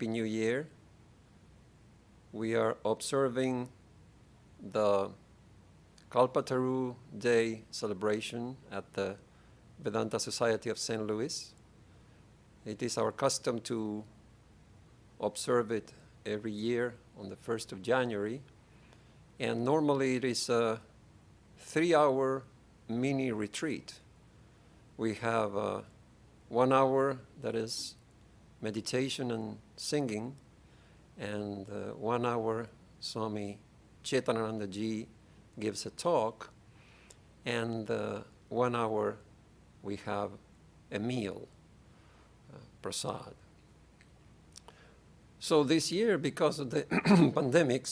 Happy New Year. We are observing the Kalpataru Day celebration at the Vedanta Society of St. Louis. It is our custom to observe it every year on the 1st of January. And normally it is a 3-hour mini retreat. We have 1 hour that is meditation and singing, and 1 hour Swami Chetanananda ji gives a talk, and 1 hour we have a meal, prasad. So this year, because of the pandemic,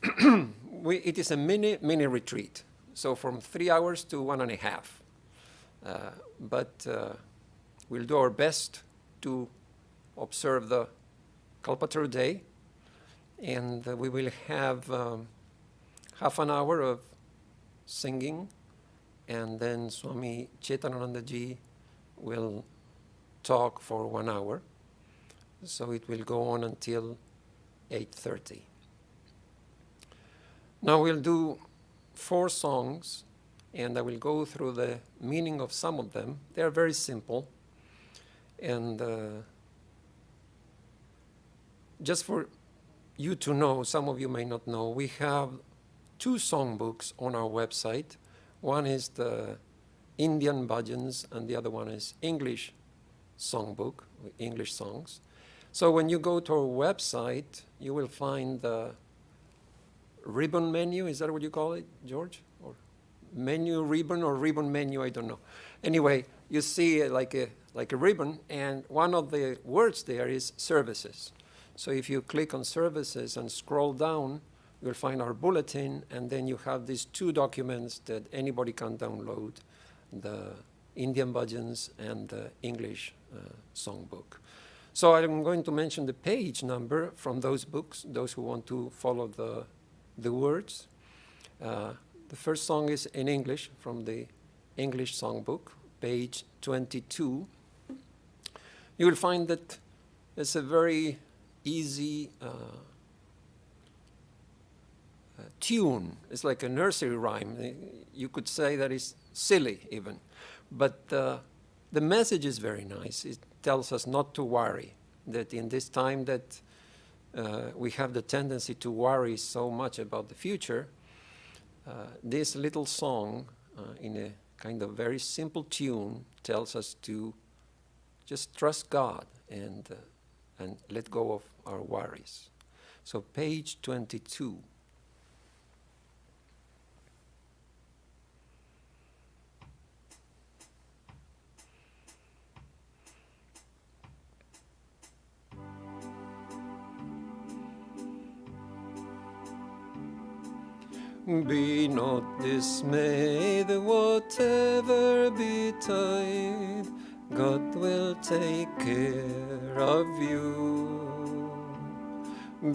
it is a mini retreat. So from 3 hours to 1.5. But we'll do our best to observe the Kalpataru Day, and we will have half an hour of singing, and then Swami Chetanananda ji will talk for 1 hour. So it will go on until 8:30. Now we'll do 4 songs, and I will go through the meaning of some of them. They are very simple. And just for you to know, some of you may not know, we have 2 songbooks on our website. One is the Indian bhajans, and the other one is English songbook, English songs. So when you go to our website, you will find the ribbon menu. Is that what you call it, George? Or menu ribbon or ribbon menu? I don't know. Anyway, you see like a ribbon, and one of the words there is services. So if you click on services and scroll down, you'll find our bulletin, and then you have these 2 documents that anybody can download, the Indian bhajans and the English songbook. So I'm going to mention the page number from those books, those who want to follow the words. The first song is in English from the English songbook, page 22. You will find that it's a very easy tune. It's like a nursery rhyme. You could say that it's silly even. But the message is very nice. It tells us not to worry, that in this time that we have the tendency to worry so much about the future, this little song in a kind of very simple tune tells us to just trust God and let go of our worries. So page 22. Be not dismayed, whatever betide, God will take care of you.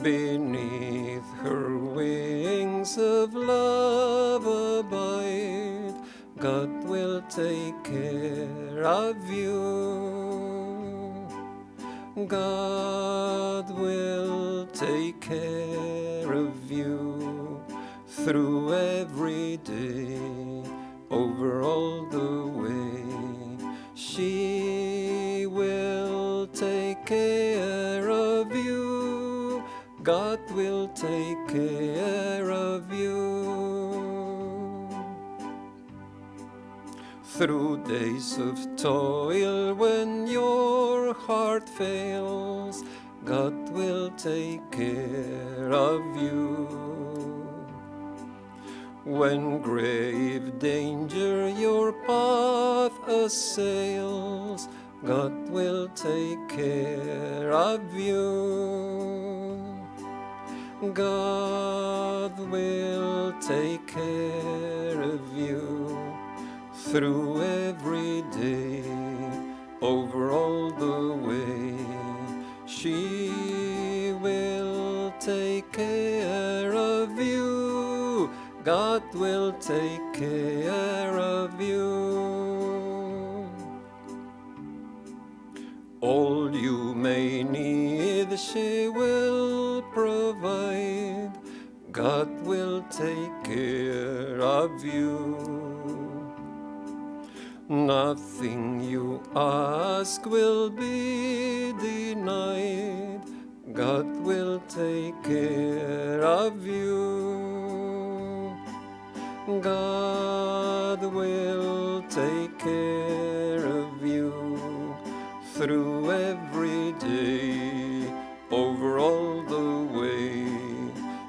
Beneath her wings of love abide, God will take care of you. God will take care of you through every day, over all the way. She will take care of you. God will take care of you. Through days of toil, when your heart fails, God will take care of you. When grave danger your path assails, God will take care of you. God will take care of you through every day, over all the way. She will take care of you. God will take care of you. All you may every need she will provide. God will take care of you. Nothing you ask will be denied. God will take care of you. God will take care of you through every day, over all the way.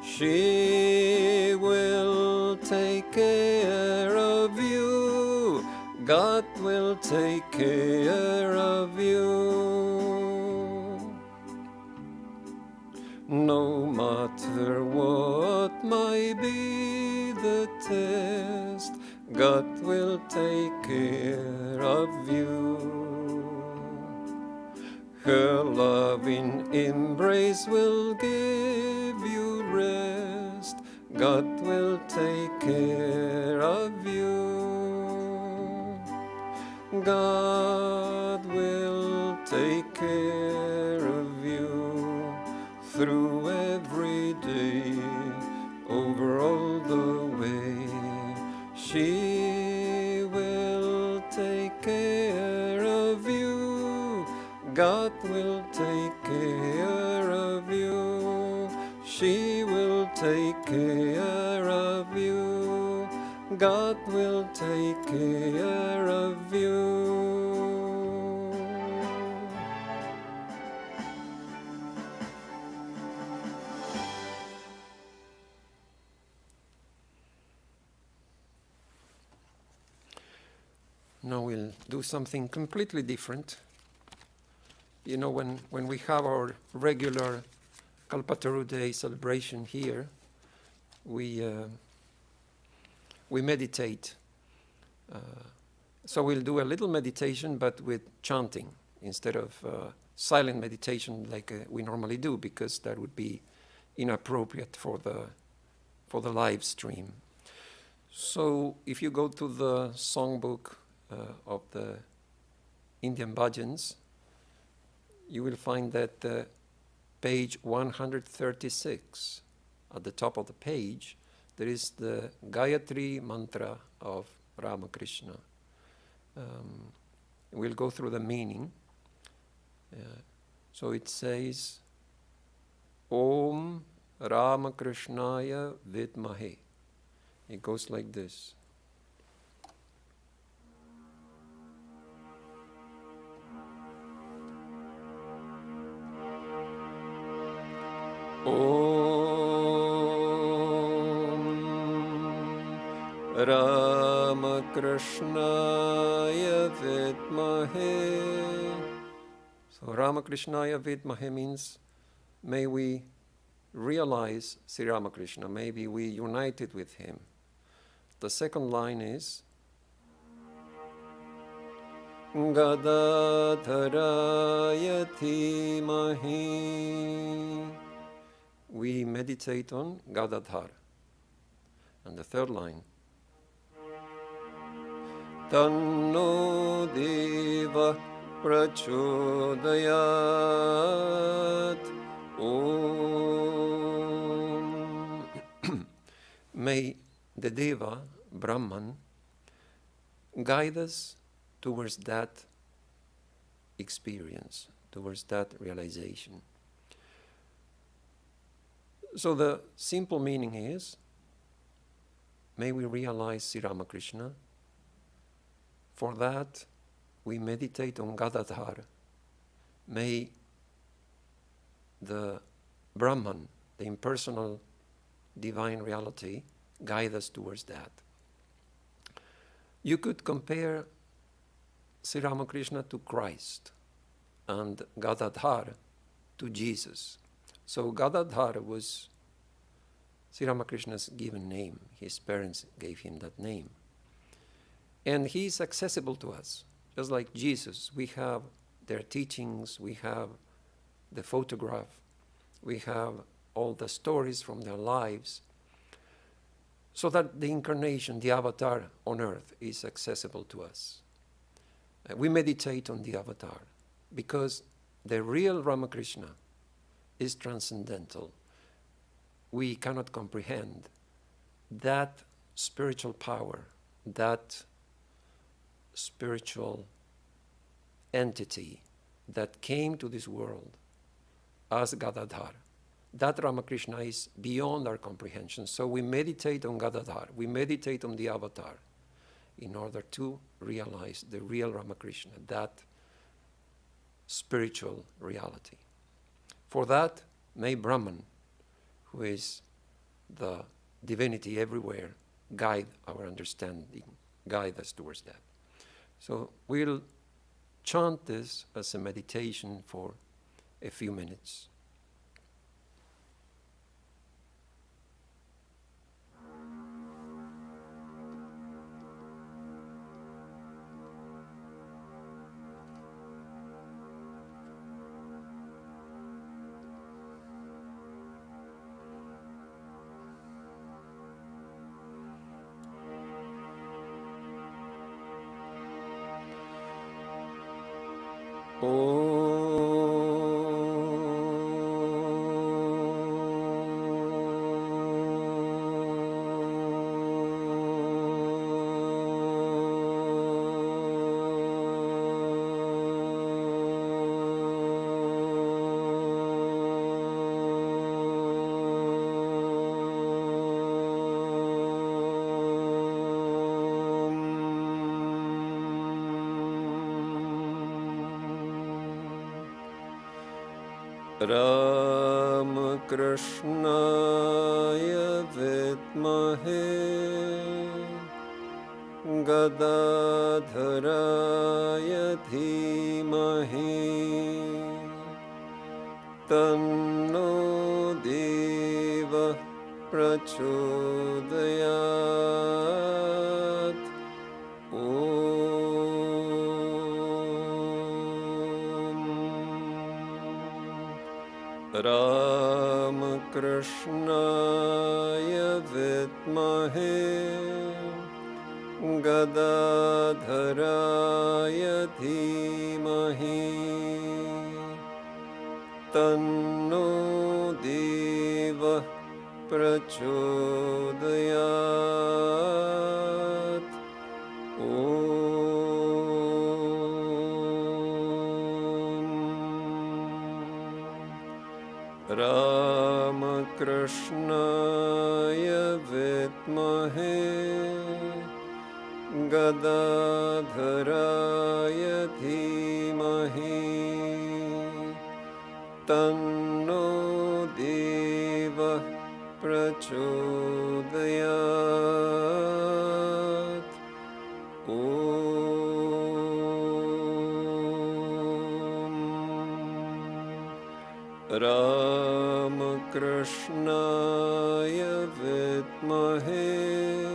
She will take care of you. God will take care of you. No matter what might be the test, God will take care of you. Her loving embrace will give you rest. God will take care of you. God will take care of you through every day, over all the way. She will take care of you. God will take care of you. She will take care of you. God will take care of you. Now we'll do something completely different. You know, when we have our regular Kalpataru Day celebration here, we meditate. So we'll do a little meditation, but with chanting instead of silent meditation like we normally do, because that would be inappropriate for the live stream. So if you go to the songbook of the Indian bhajans, you will find that page 136, at the top of the page, there is the Gayatri mantra of Ramakrishna. We'll go through the meaning. So it says, Om Ramakrishnaya Vidmahe. It goes like this. Om Ramakrishnaya Vidmahe. So Ramakrishnaya Vidmahe means, may we realize Sri Ramakrishna, may we be united with him. The second line is Gadadharaya Dhimahi. We meditate on Gadadhar. And the third line, Tanno Deva Prachodayat. Om. May the Deva, Brahman, guide us towards that experience, towards that realization. So the simple meaning is, may we realize Sri Ramakrishna. For that, we meditate on Gadadhar. May the Brahman, the impersonal divine reality, guide us towards that. You could compare Sri Ramakrishna to Christ and Gadadhar to Jesus. So Gadadhar was Sri Ramakrishna's given name. His parents gave him that name. And he is accessible to us. Just like Jesus, we have their teachings, we have the photograph, we have all the stories from their lives, so that the incarnation, the avatar on earth is accessible to us. We meditate on the avatar because the real Ramakrishna is transcendental. We cannot comprehend that spiritual power, that spiritual entity that came to this world as Gadadhar. That Ramakrishna is beyond our comprehension. So we meditate on Gadadhar, we meditate on the avatar in order to realize the real Ramakrishna, that spiritual reality. For that, may Brahman, who is the divinity everywhere, guide our understanding, guide us towards that. So we'll chant this as a meditation for a few minutes. Ram Krishnaya Vidmahe Gadadharaya Dhimahi Tanno Deva Prachodayat. Ram Krishnaya Vidmahe Gadadharaya Dhimahi Tanno Deva Prachodayat. Ram Krishnaya Vidmahe Gadadharaya Dhimahi Tanno Deva Prachodayat. Ram Krishnaya Vidmahe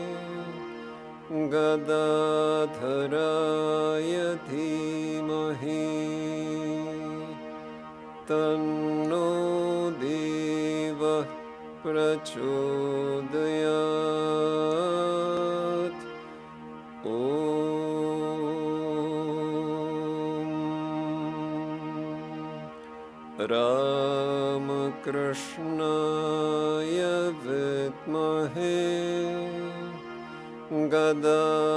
Gadadharaya Dhimahi Tanno Deva Prachodayat. Ram Krishnaya Vidmahe Gadadharaya Dhimahi Tanno Deva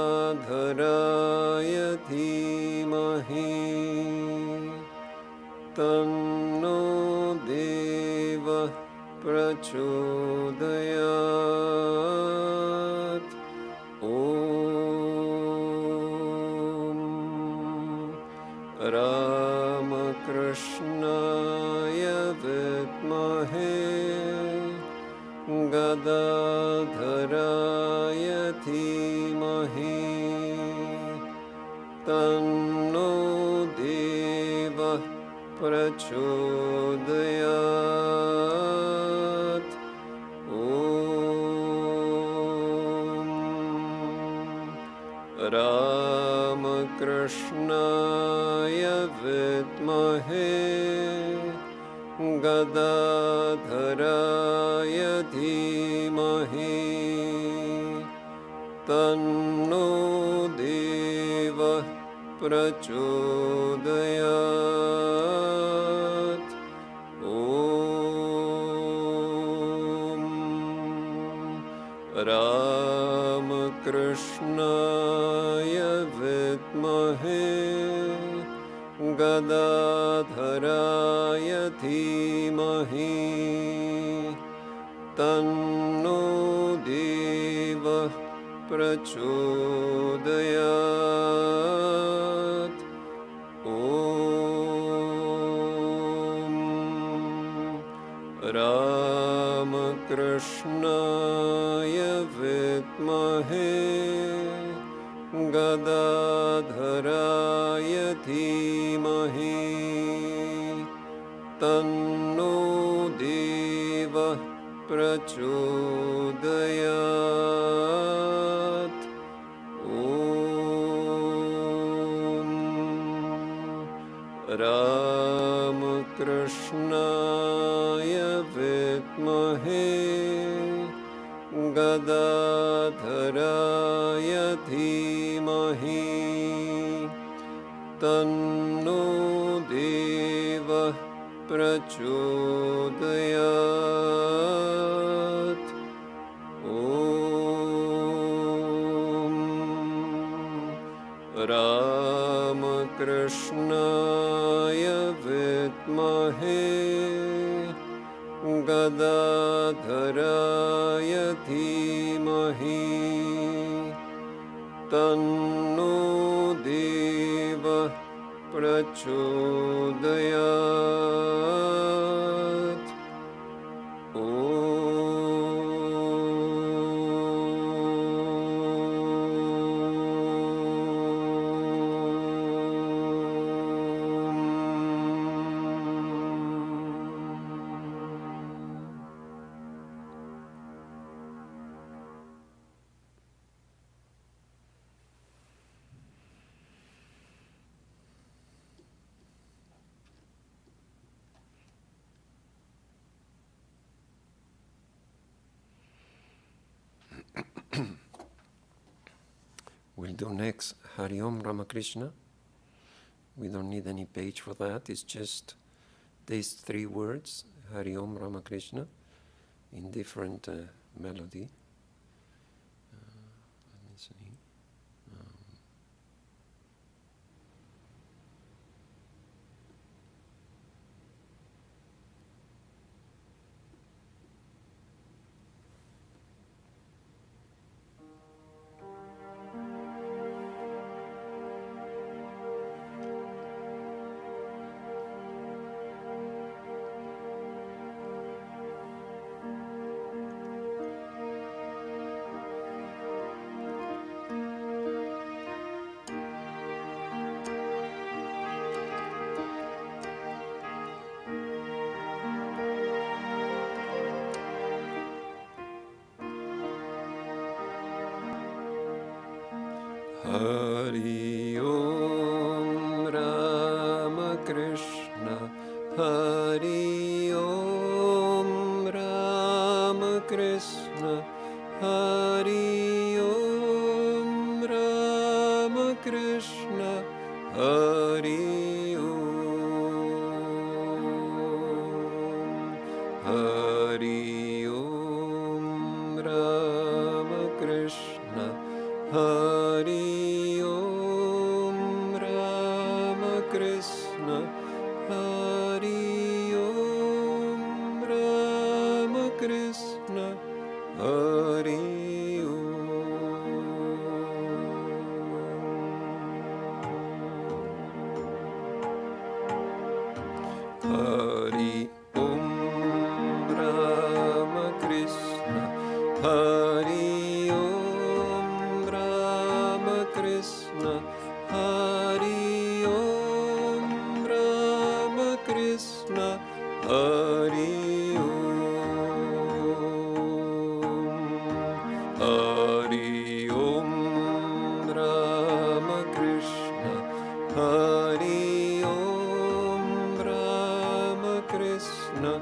Prachodayat. Ram Krishnaya Vidmahe Gadadharaya Dhimahi Tanno Deva Prachodayat. Ram Krishnaya Vidmahe Gadadharaya Dhimahi Tanno Deva Prachodayat. Ramakrishnaaya vidmahe Gadadharaya dhimahi Tanno Deva Prachodayat. Om Ramakrishnaaya vidmahe Gadadharaya dhimahi Tanno Deva Prachodayat. Om Ramakrishnaaya vidmahe Gadadharaya dhimahi Tanno Deva Prachodayat. Om Ramakrishnaaya vidmahe Gadadharaya dhimahi Tanno Deva Prachodayat. We'll do next Hari Om Ramakrishna. We don't need any page for that. It's just these three words, Hari Om Ramakrishna, in different melody. Let me see. Hari Om Ramakrishna, Hari Om Ramakrishna, Hari Om Ramakrishna, Hari Om, Hari Om Ramakrishna, Hari Om Ramakrishna, Hari Om Ramakrishna, Hari Hari Om Ramakrishna, Hari Om Ramakrishna, Hari Om Ramakrishna, Hari Om Ramakrishna, Hari Om Ramakrishna,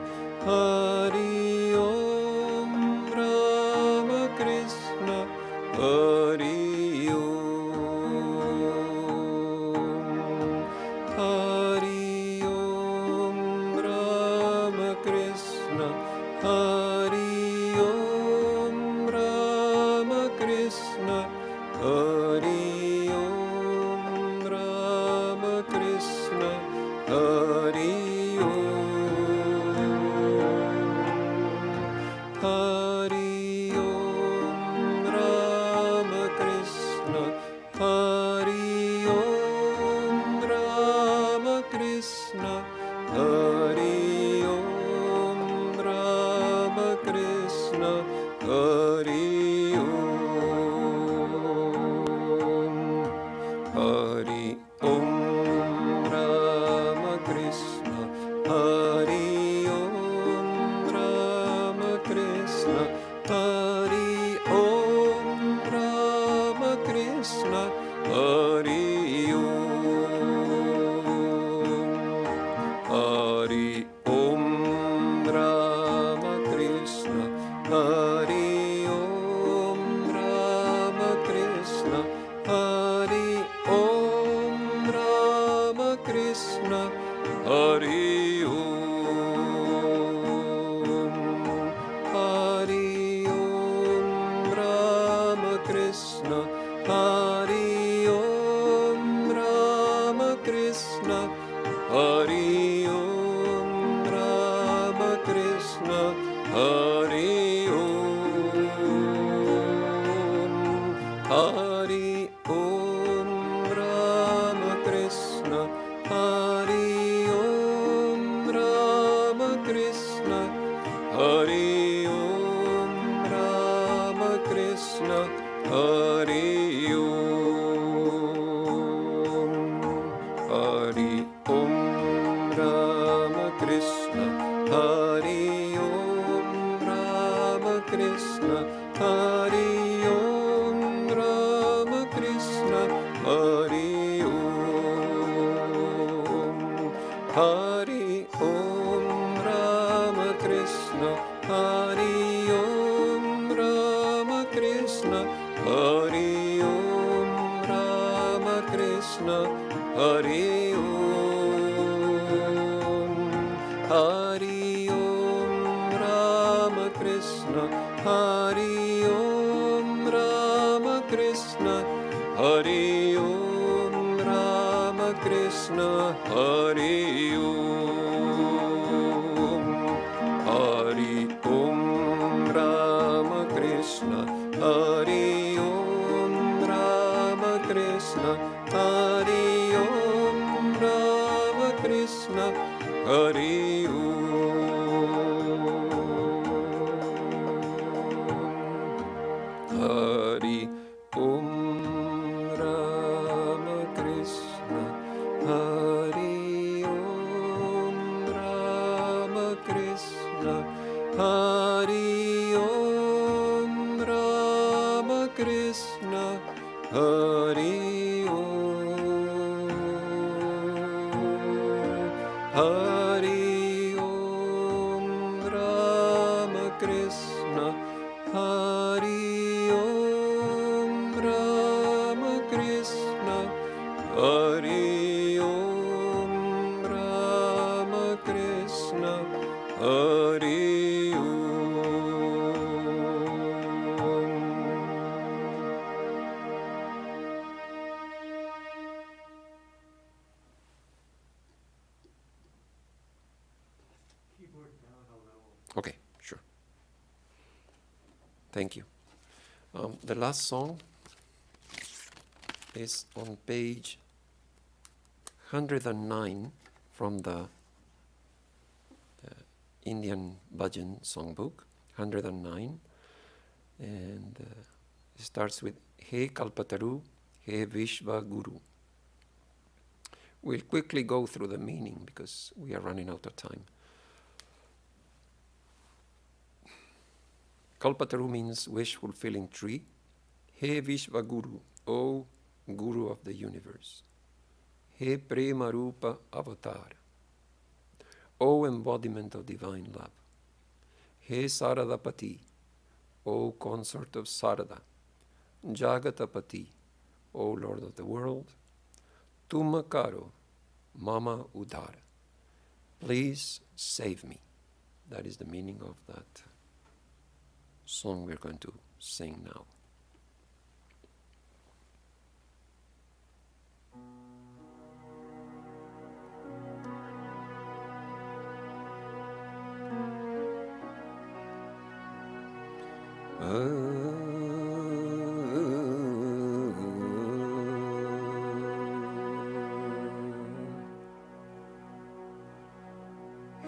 Hari Om Ramakrishna, Hari Om Ramakrishna, Hari Om Krishna, Hari Om Rama Krishna, Hari Om, Hari Om Rama Krishna, Hari Om Rama Krishna, Hari Om Rama Krishna, Hari Om, Hari Om Rama Krishna, Hari Om Rama Krishna, Hari Om Rama Krishna, Hari Om, Hari Om Rama Krishna, Hari Om Rama Krishna, Hari Om Rama Krishna, Hari Om, Hari Om Rama Krishna, Hari Om Rama Krishna, Hari Om Rama Krishna, Hari Om, Hari Om Rama Krishna, Hari Om Rama Krishna, Hari Om Rama Krishna, Hari Om. Okay, sure. Thank you. The last song is on page 109 from the Indian Bhajan songbook, 109, and it starts with He Kalpataru, He Vishva Guru. We'll quickly go through the meaning because we are running out of time. Kalpataru means wish-fulfilling tree. He Vishva Guru, O Guru of the universe. He Prema Rupa Avatar, O embodiment of divine love. He Saradapati, O consort of Sarada. Jagatapati, O Lord of the world. Tumakaro, Mama Udara. Please save me. That is the meaning of that song we're going to sing now.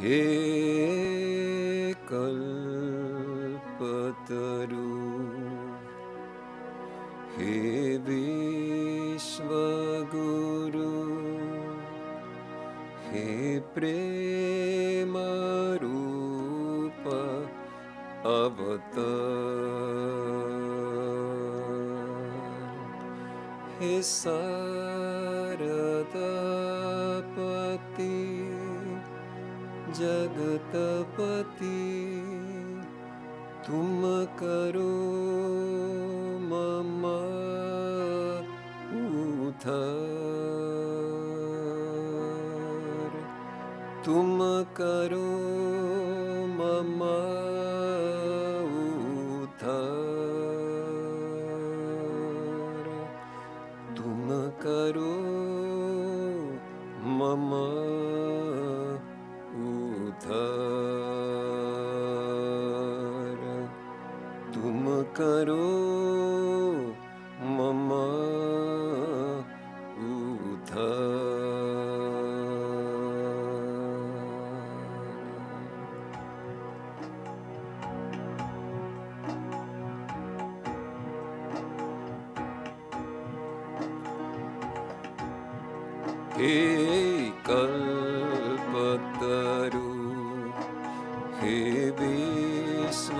He Kalpataru, He Vishvaguru, He Prema Rupa Avatar, He Saradapati, Jagatapati, तुम करो mama उद्धार, तुम करो mama उद्धार, तुम करो mama उद्धार, तुम करो ममा उद्धार। हे कल्पतरु, हे विश्वगुरु,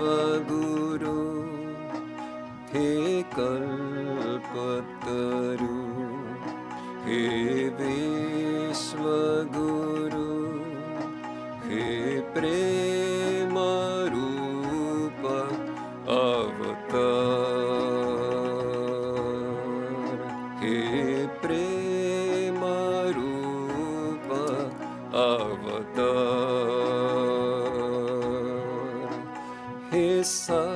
Kalpataru, He Vishwaguru, He Prema Rupa Avatar, He Prema Rupa Avatar, He Saradapati,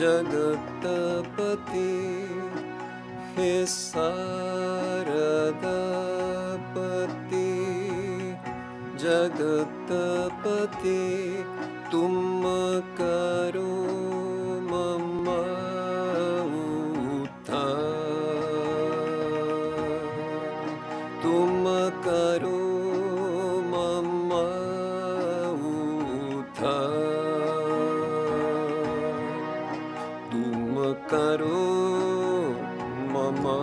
Jagatapati, He Saradapati, Jagatapati, Tum karo mama uddhar, Tum karo mama uddhar, Tum karo mama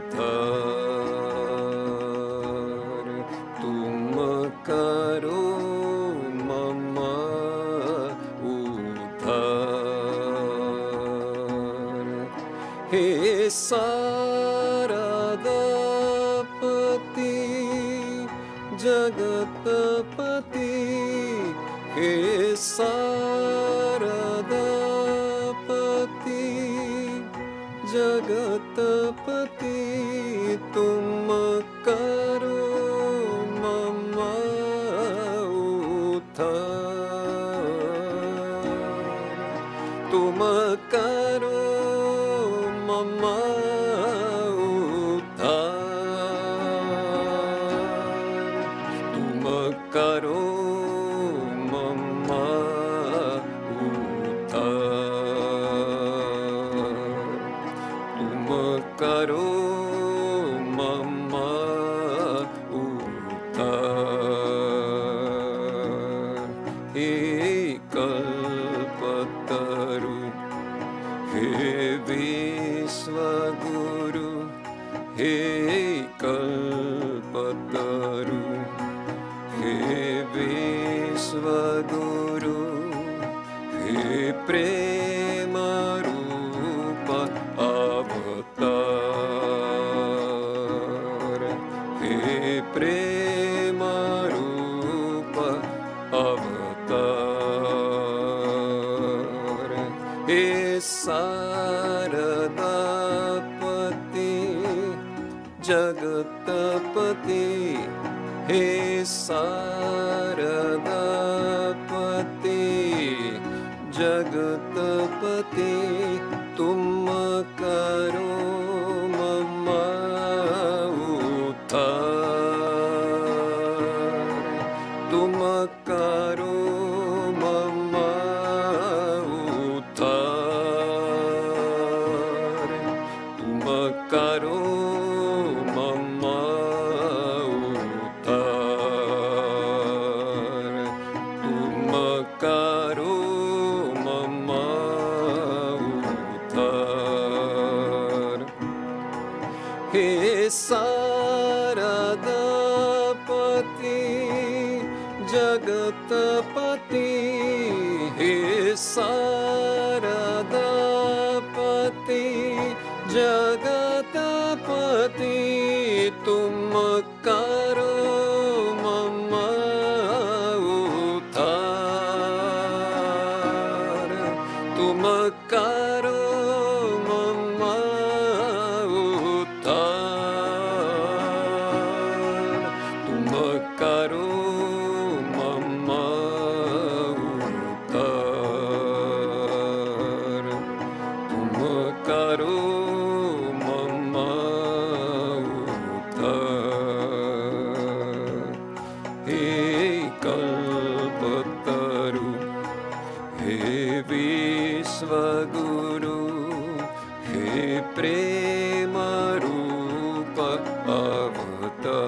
uddhar, Tum karo mama uddhar, He Saradapati, Jagatapati, He Saradapati, Jagatapati, Tum karo mama uddhar, Tum karo mama uddhar, Tum karo mama uddhar, Tum karo mama uddhar, He Kalpataru, He Vishwaguru, He Kalpataru, He Vishwaguru, He Prema Rupa Avatar, He Prema Rupa Avatar, He Saradapati, Jagatapati, He Saradapati, Jagatapati, Tum karo mama uddhar, Tum karo mama uddhar, Tum karo mama uddhar, Tum karo mama uddhar, He Saradapati, Jagatapati, He Saradapati, Jagatapati, Tum karo mama uddhar, Tum karo mama uddhar, Tum karo mama uddhar, Tum karo mama uddhar, He Kalpataru, He Vishwaguru, He Prema Rupa Avatar,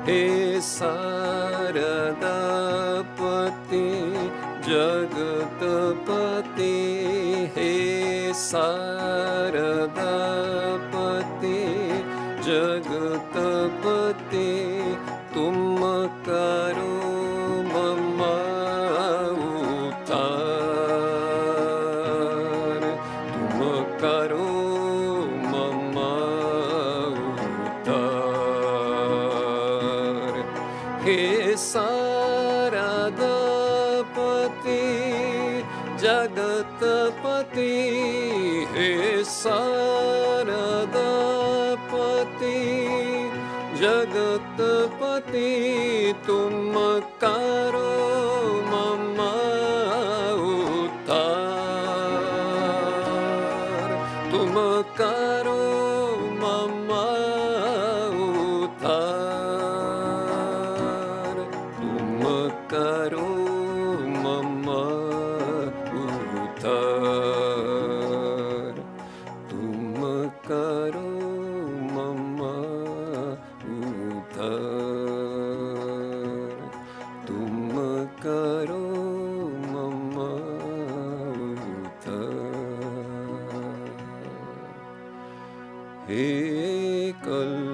He Saradapati, Jagatapati, He Saradapati, Jagatapati, Tum karo Saradapati Jagatapati, He Saradapati Jagatapati, Tum karo mama uttar, Tum karo mama uttar, Tum karo mama uttar, Tum karo mama uttar, Tum karo mama uttar. He Kalpataru,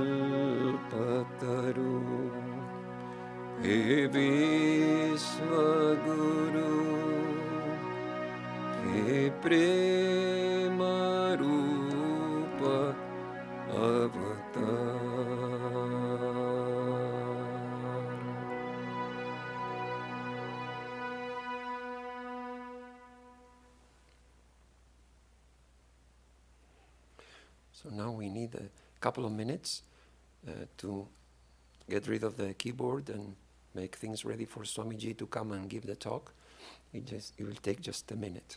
He Vishwaguru, He Prema Rupa Avatar. So now we need a couple of minutes to get rid of the keyboard and make things ready for Swamiji to come and give the talk. It will take just a minute.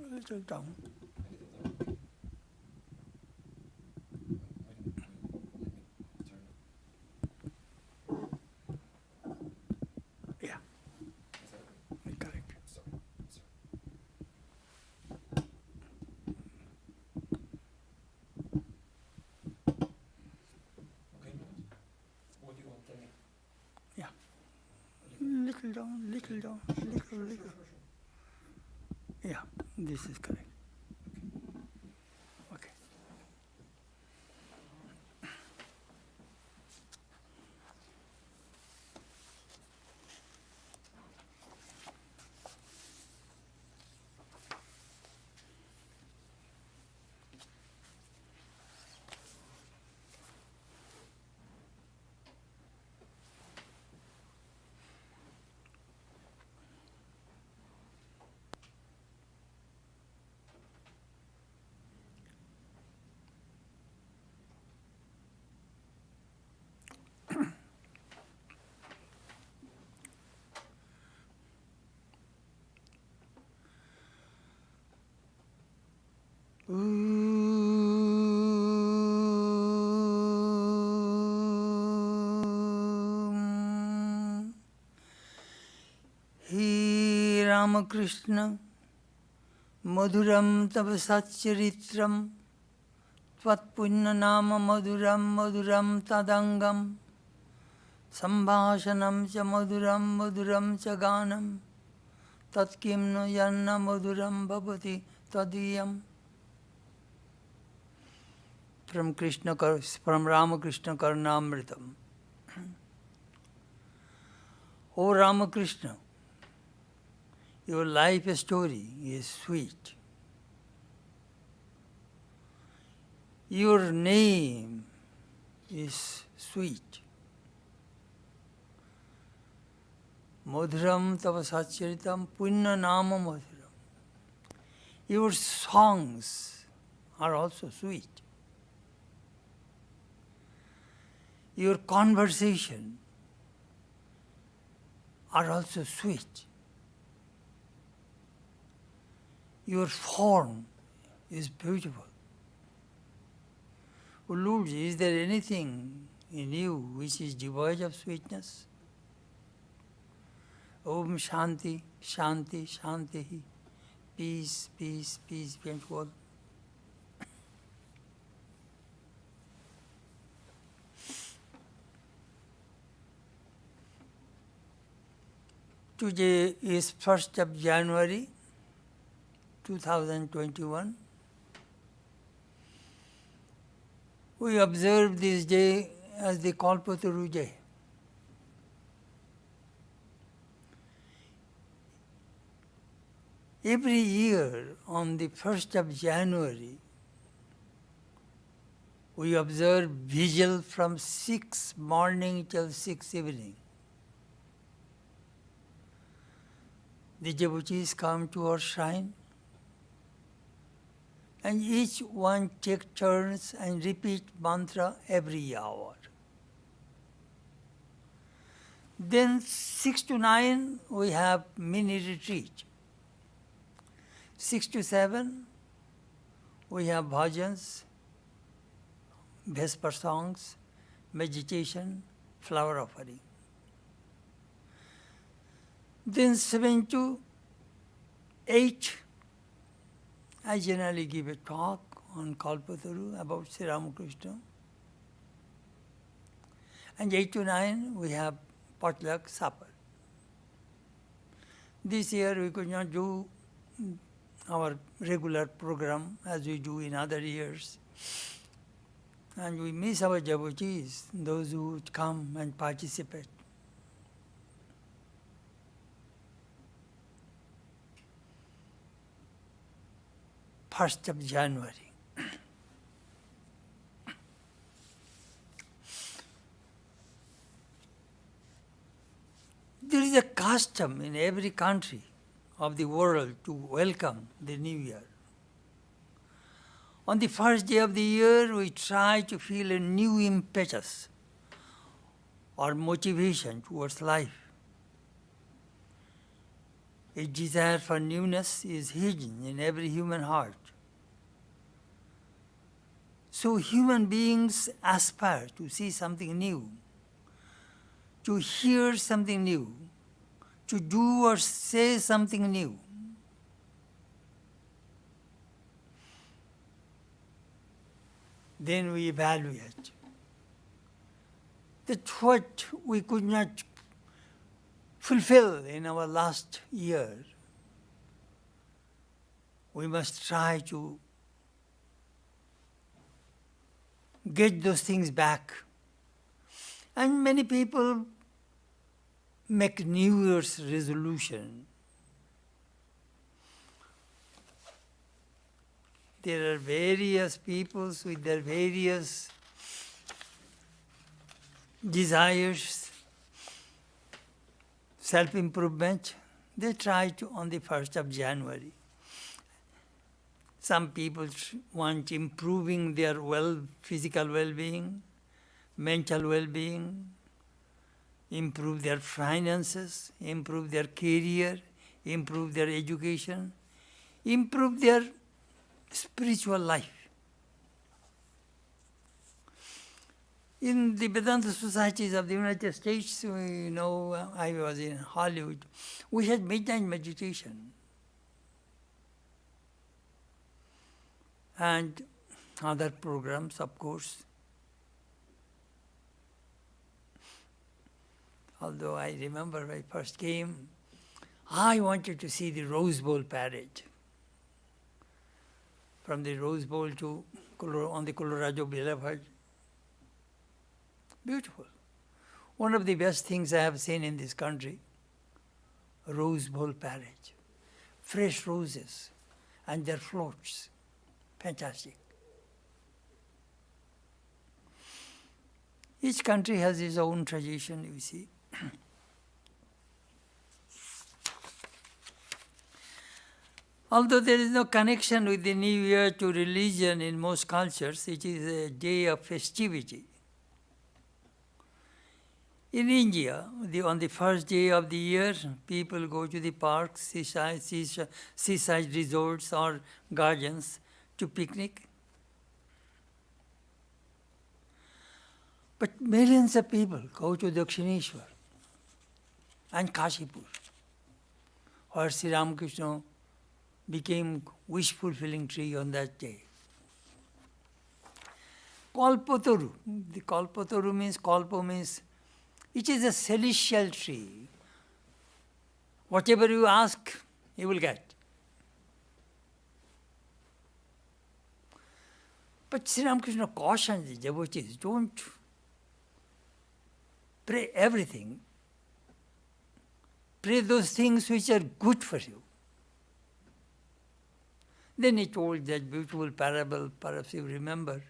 A little down. Yeah. Correct. What do you want? Tell me. Yeah. Little down, little down, little. Yeah, this is correct. Okay. Ramakrishna Madhuram Tava Satcharitram Tvat Punya Nama Madhuram Madhuram Tadangam Sambhashanam Cha Madhuram Madhuram Cha Ganam Tat Kimno Yanna Madhuram Bhavati Tadiyam. From Ramakrishna Karnamritam. O Ramakrishna, your life story is sweet. Your name is sweet. Madhuram tava satcharitam punya nama madhuram. Your songs are also sweet. Your conversation are also sweet. Your form is beautiful. Oh Lord, is there anything in you which is devoid of sweetness? Om Shanti, Shanti, Shanti. Peace, peace, peace be unto all. Today is 1st of January 2021. We observe this day as the Kalpataru day. Every year on the 1st of January, we observe vigil from 6 morning till 6 evening. The devotees come to our shrine and each one take turns and repeat mantra every hour. Then 6 to 9 we have mini retreat. 6 to 7 we have bhajans, Vesper songs, meditation, flower offering. Then 7 to 8, I generally give a talk on Kalpataru about Sri Ramakrishna. And 8 to 9, we have potluck supper. This year we could not do our regular program as we do in other years. And we miss our devotees, those who would come and participate. First of January. There is a custom in every country of the world to welcome the New Year. On the first day of the year, we try to feel a new impetus or motivation towards life. A desire for newness is hidden in every human heart. So human beings aspire to see something new, to hear something new, to do or say something new. Then we evaluate that what we could not fulfill in our last year, we must try to get those things back. And many people make New Year's resolution. There are various peoples with their various desires, self-improvement. They try to on the 1st of January. Some people want improving their physical well-being, mental well-being, improve their finances, improve their career, improve their education, improve their spiritual life. In the Vedanta societies of the United States, I was in Hollywood, we had midnight meditation. And other programs, of course. Although I remember when I first came, I wanted to see the Rose Bowl parade. From the Rose Bowl to on the Colorado Boulevard. Beautiful. One of the best things I have seen in this country, Rose Bowl parade. Fresh roses and their floats. Fantastic. Each country has its own tradition, you see. Although there is no connection with the New Year to religion in most cultures, it is a day of festivity. In India, on the first day of the year, people go to the parks, seaside resorts or gardens to picnic. But millions of people go to Dakshineshwar and Kashipur, where Sri Ramakrishna became wish-fulfilling tree on that day. Kalpataru. The Kalpataru means, Kalpa means, it is a celestial tree. Whatever you ask, you will get. But Sri Ramakrishna cautions the devotees, don't pray everything. Pray those things which are good for you. Then he told that beautiful parable, perhaps you remember.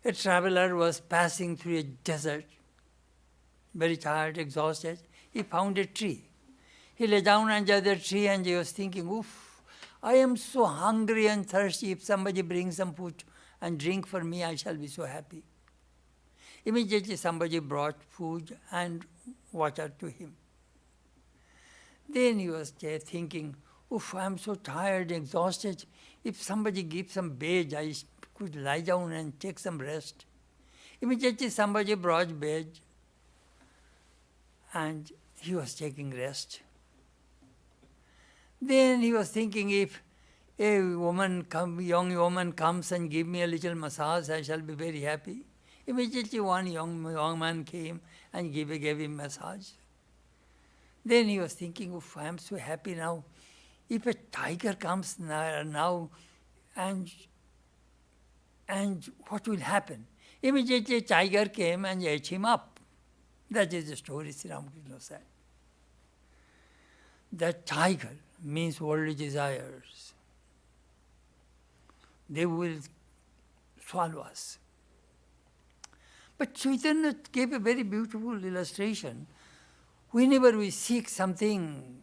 A traveler was passing through a desert, very tired, exhausted. He found a tree. He lay down under the tree and he was thinking, oof, I am so hungry and thirsty. If somebody brings some food and drink for me, I shall be so happy. Immediately somebody brought food and water to him. Then he was there thinking, oof, I am so tired, exhausted. If somebody gives some bed, I could lie down and take some rest. Immediately somebody brought bed and he was taking rest. Then he was thinking, if a young woman comes and give me a little massage, I shall be very happy. Immediately one young man came and gave him massage. Then he was thinking, oof, I am so happy now. If a tiger comes now and what will happen? Immediately a tiger came and ate him up. That is the story Sri Ramakrishna said. That tiger means worldly desires. They will swallow us. But Chaitanya gave a very beautiful illustration. Whenever we seek something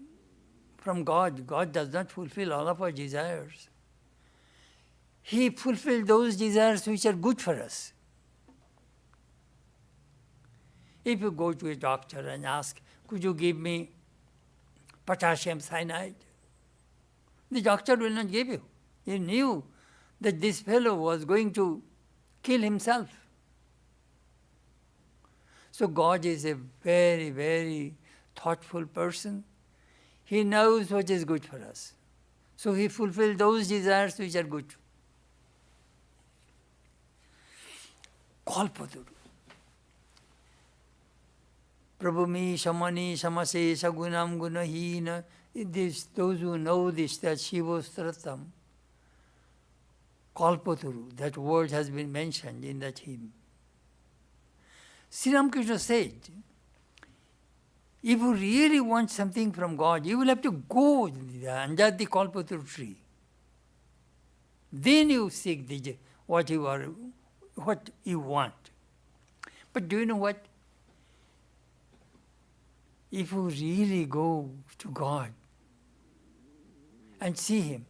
from God, God does not fulfill all of our desires. He fulfills those desires which are good for us. If you go to a doctor and ask, could you give me potassium cyanide? The doctor will not give you. He knew that this fellow was going to kill himself. So God is a very, very thoughtful person. He knows what is good for us. So He fulfills those desires which are good. Kalpataru. Prabhumi, Shamani, Samase, Sagunam, Gunahina. Those who know this, that Shivostratam, Kalpataru, that word has been mentioned in that hymn. Sri Ramakrishna said, if you really want something from God, you will have to go under the Kalpataru tree. Then you seek what you want. But do you know what? If you really go to God and see Him,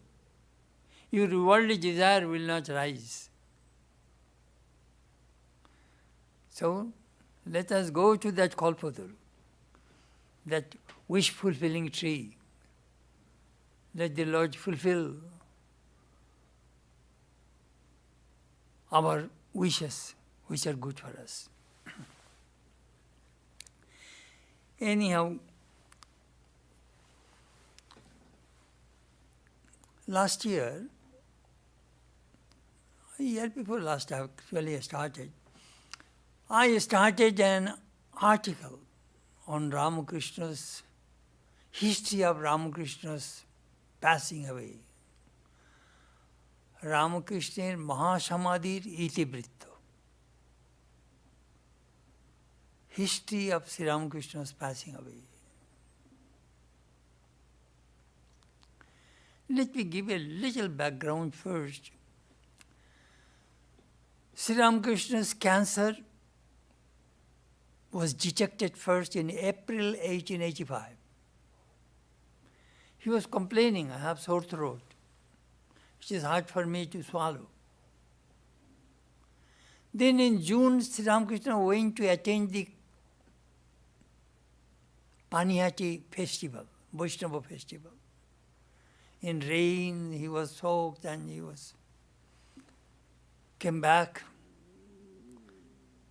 your worldly desire will not rise. So, let us go to that Kalpataru, that wish-fulfilling tree. Let the Lord fulfill our wishes which are good for us. Anyhow, last year before last actually I started an article on Ramakrishna's history of Ramakrishna's passing away. Ramakrishna's Mahasamadhir Itibritto. History of Sri Ramakrishna's passing away. Let me give a little background first. Sri Ramakrishna's cancer was detected first in April 1885. He was complaining, I have sore throat. It is hard for me to swallow. Then in June, Sri Ramakrishna went to attend the Panihati festival, Vaishnava festival. In rain, he was soaked and came back.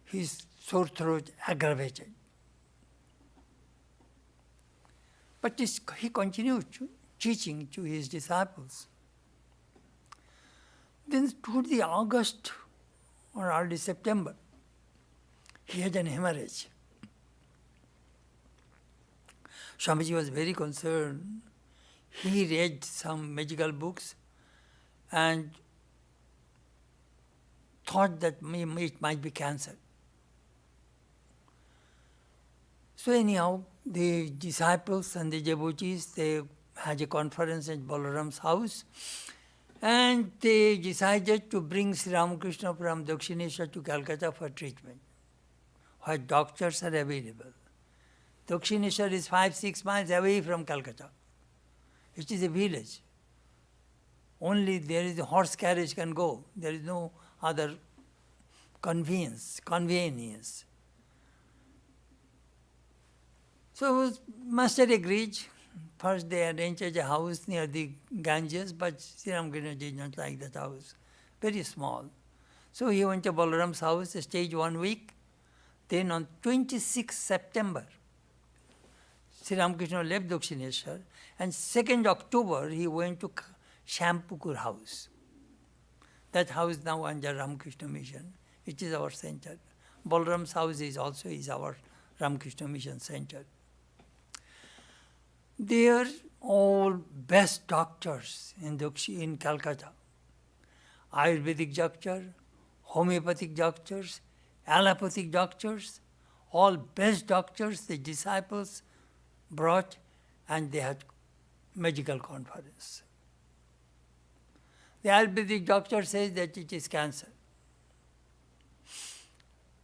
His sore throat aggravated. But he continued teaching to his disciples. Then toward the August or early September, he had an hemorrhage. Swamiji was very concerned. He read some medical books and thought that it might be cancer. So anyhow, the disciples and the devotees, they had a conference at Balaram's house, and they decided to bring Sri Ramakrishna from Dakshineshwar to Calcutta for treatment, where doctors are available. Dakshineshwar is 5-6 miles away from Calcutta. It is a village. Only there is a horse carriage can go. There is no other convenience. So Master agreed. First they arranged a house near the Ganges, but Sri Ramakrishna did not like that house. Very small. So he went to Balaram's house, stayed 1 week. Then on 26 September, Sri Ramakrishna left Dakshineshwar, and 2nd October he went to Shampukur house. That house now under Ramakrishna Mission. It is our center. Balaram's house is also our Ramakrishna Mission center. They are all best doctors in Calcutta. Ayurvedic doctor, homeopathic doctors, allopathic doctors, all best doctors, the disciples brought, and they had medical conference. The Ayurvedic doctor says that it is cancer.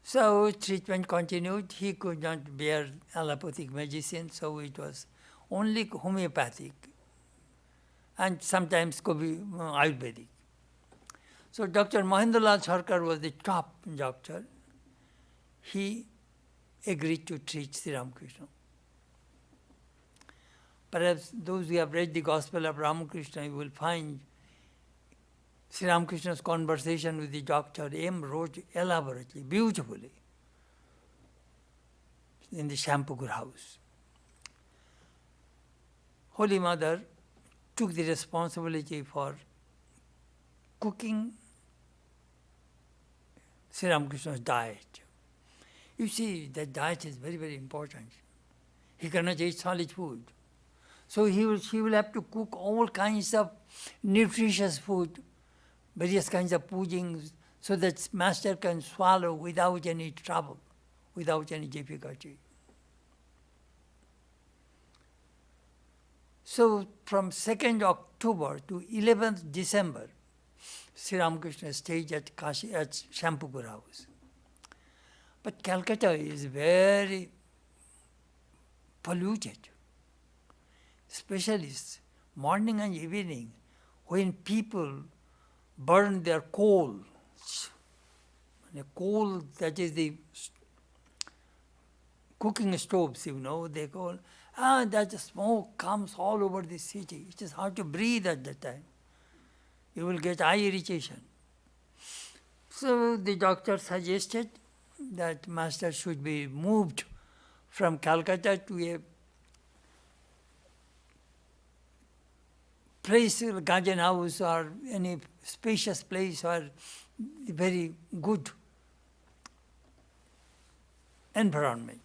So treatment continued. He could not bear allopathic medicine, so it was only homeopathic, and sometimes could be Ayurvedic. So Dr. Mahendralal Sarkar was the top doctor. He agreed to treat Sri Ramakrishna. Perhaps those who have read the Gospel of Ramakrishna, you will find Sri Ramakrishna's conversation with the doctor. M wrote elaborately, beautifully, in the Shampukur house. Holy Mother took the responsibility for cooking Sri Ramakrishna's diet. You see, that diet is very, very important. He cannot eat solid food. So she will have to cook all kinds of nutritious food, various kinds of puddings, so that Master can swallow without any trouble, without any difficulty. So from 2nd October to 11th December, Sri Ramakrishna stayed at Shampukur house. But Calcutta is very polluted, especially morning and evening, when people burn their coal. The coal, that is the cooking stoves, they call. That smoke comes all over the city. It is hard to breathe at that time. You will get eye irritation. So the doctor suggested that Master should be moved from Calcutta to a place, garden house or any spacious place or very good environment.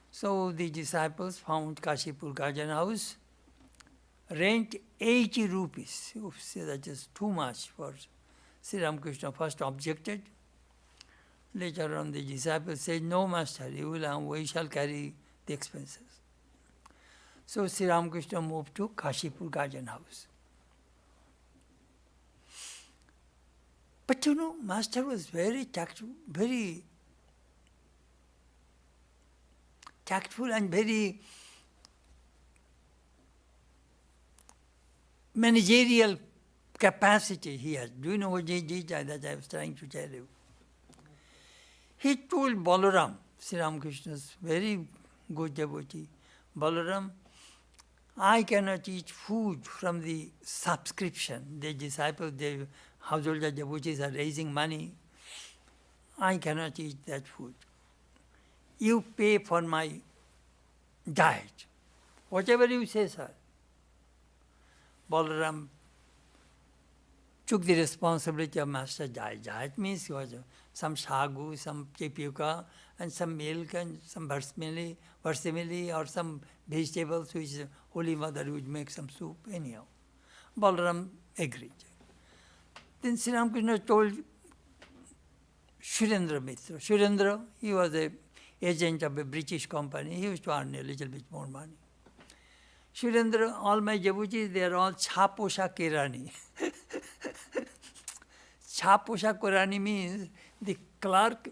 So the disciples found Kashipur garden house, rent 80 rupees. Oops, that is too much for Sri Ramakrishna. First objected. Later on the disciples said, no master, we shall carry the expenses. So Sri Ramakrishna moved to Kashipur garden house. But master was very tactful and very managerial capacity he has. Do you know what he did that I was trying to tell you? He told Balaram, Sri Ramakrishna's very good devotee, Balaram, I cannot eat food from the subscription. The disciples, the householder devotees are raising money. I cannot eat that food. You pay for my diet. Whatever you say, sir. Balaram took the responsibility of master's diet. Diet means some shagu, some tapioca, and some milk, and some versimile, or some vegetables which Holy Mother would make some soup. Anyhow, Balaram agreed. Then Sri Ramakrishna told Shurendra Mitra. Shurendra, he was an agent of a British company. He used to earn a little bit more money. Shurendra, all my devotees, they are all Chaposha Kirani. Chaposha Kirani means the clerk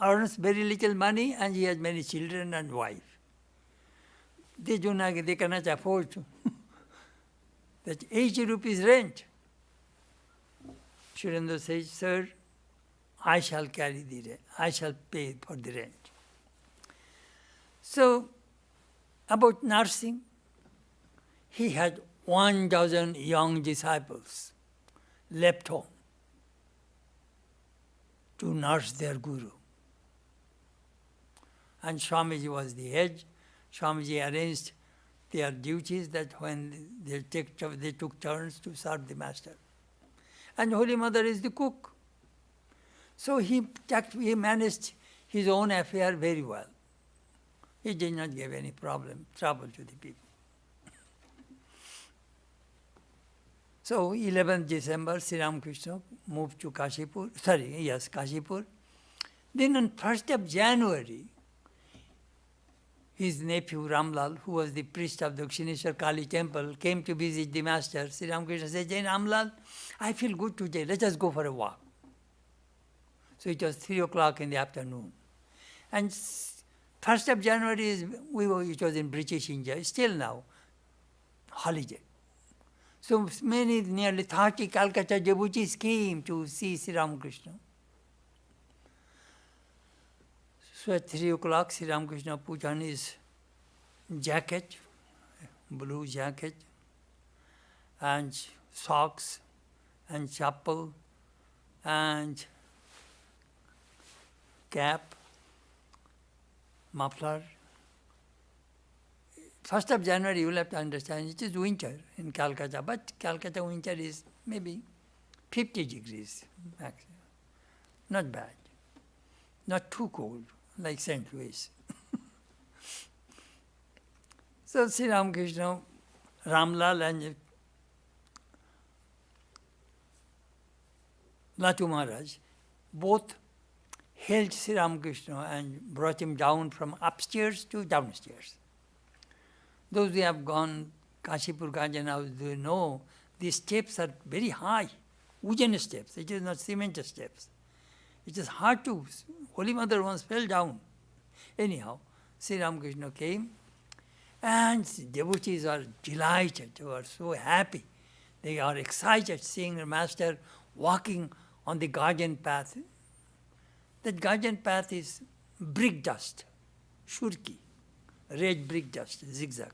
earns very little money and he has many children and wife. They cannot afford to. That's 80 rupees rent. Shurendra says, sir, I shall carry the rent. I shall pay for the rent. So, about nursing, he had 1,000 young disciples left home to nurse their guru. And Swamiji was the head. Swamiji arranged their duties that when they took turns to serve the master. And Holy Mother is the cook. So he managed his own affair very well. He did not give any trouble to the people. So 11th December, Sri Ramakrishna moved to Kashipur. Then on 1st of January, his nephew Ramlal, who was the priest of Dakshineshwar Kali temple, came to visit the master. Sri Ramakrishna said, Jai Ramlal, I feel good today, let us go for a walk. So it was 3 o'clock in the afternoon. And 1st of January, it was in British India, still now, holiday. So nearly 30 Calcutta devotees came to see Sri Ramakrishna. So at 3 o'clock, Sri Ramakrishna put on his jacket, blue jacket, and socks, and chappal, and cap, muffler. 1st of January, you will have to understand, it is winter in Calcutta, but Calcutta winter is maybe 50 degrees maximum. Not bad. Not too cold, like St. Louis. So Sri Ramakrishna, Ramlal and Latu Maharaj both held Sri Ramakrishna and brought him down from upstairs to downstairs. Those who have gone Kashipur Garden House, they know the steps are very high, wooden steps. It is not cement steps. It is hard to. Holy Mother once fell down. Anyhow, Sri Ramakrishna came, and devotees are delighted. They are so happy. They are excited seeing the master walking on the garden path. That garden path is brick dust, shurki, red brick dust, zigzag.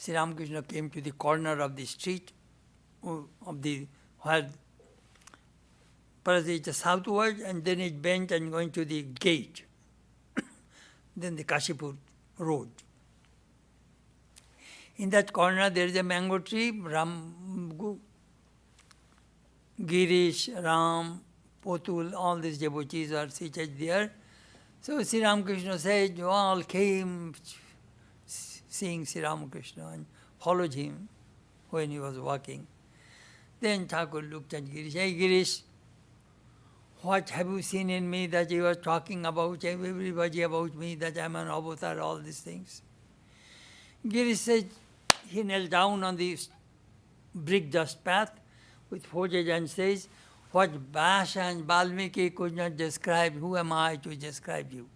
Sri Ramakrishna came to the corner of the street, of the where first it's southward and then it bent and going to the gate, then the Kashipur road. In that corner there is a mango tree, Girish, Ram, Potul, all these devotees are seated there. So Sri Ramakrishna said, you all came seeing Sri Ramakrishna and followed him when he was walking. Then Thakur looked at Girish. Hey Girish, what have you seen in me that you are talking about everybody about me, that I am an avatar, all these things? Girish said, he knelt down on the brick dust path with forehead and says, what Vyasa and Valmiki could not describe, who am I to describe you?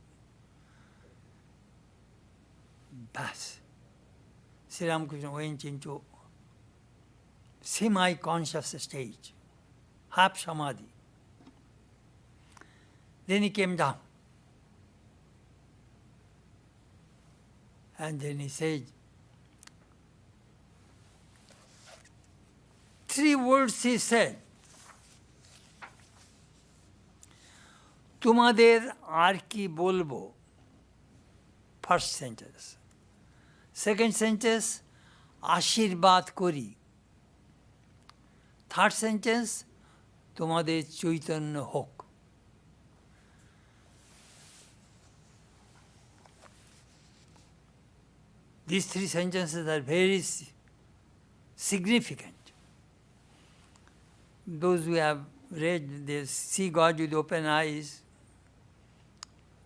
Bas. Sri Ramakrishna went into semi-conscious stage, half samadhi. Then he came down. And then he said, 3 words he said. তোমাদের আর কি বলবো, first sentence. Second sentence, আশীর্বাদ করি. Third sentence, তোমাদের চৈতন্য হোক. These 3 sentences are very significant. Those who have read this, See God with Open Eyes,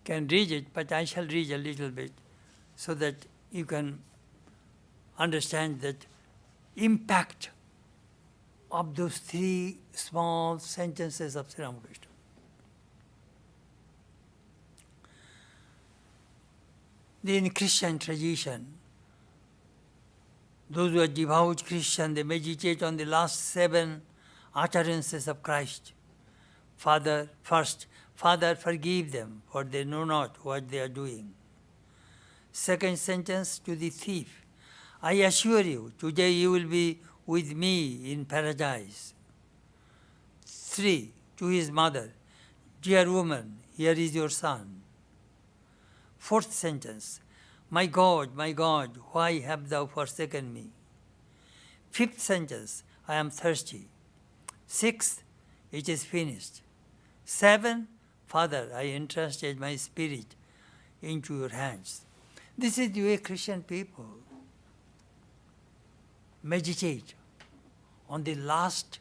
can read it, but I shall read a little bit so that you can understand that impact of those 3 small sentences of Sri Ramakrishna. In Christian tradition, those who are devout Christian, they meditate on the last 7 utterances of Christ. Father, first, Father, forgive them, for they know not what they are doing. Second sentence, to the thief, I assure you, today you will be with me in paradise. 3, to his mother, dear woman, here is your son. 4th sentence, my God, why have thou forsaken me? 5th sentence, I am thirsty. 6th, it is finished. 7, Father, I entrusted my spirit into your hands. This is the way Christian people meditate on the last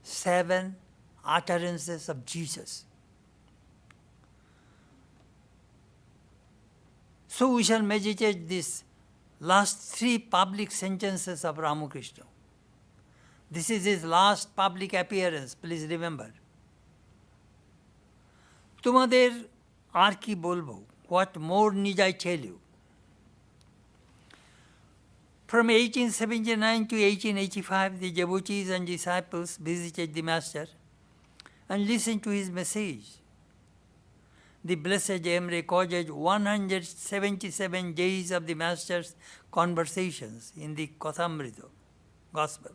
7 utterances of Jesus. So we shall meditate these last 3 public sentences of Ramakrishna. This is his last public appearance, please remember. তোমাদের আর কি বলবো, what more need I tell you? From 1879 to 1885, the devotees and disciples visited the Master and listened to his message. The Blessed M recorded 177 days of the Master's conversations in the Kathamrita Gospel.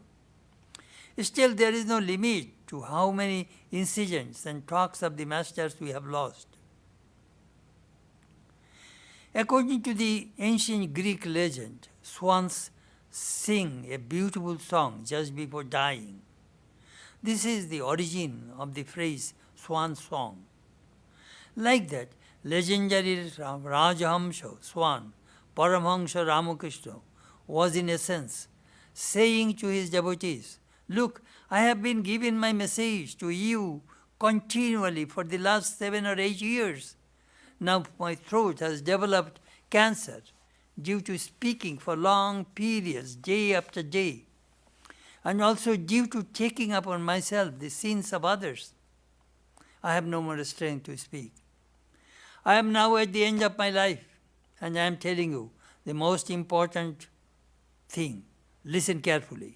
Still, there is no limit to how many incidents and talks of the Masters we have lost. According to the ancient Greek legend, swans sing a beautiful song just before dying. This is the origin of the phrase swan song. Like that, legendary Rajahamsa swan, Paramhamsa Ramakrishna, was in essence saying to his devotees, look, I have been given my message to you continually for the last 7 or 8 years. Now my throat has developed cancer due to speaking for long periods, day after day, and also due to taking upon myself the sins of others. I have no more strength to speak. I am now at the end of my life, and I am telling you the most important thing. Listen carefully.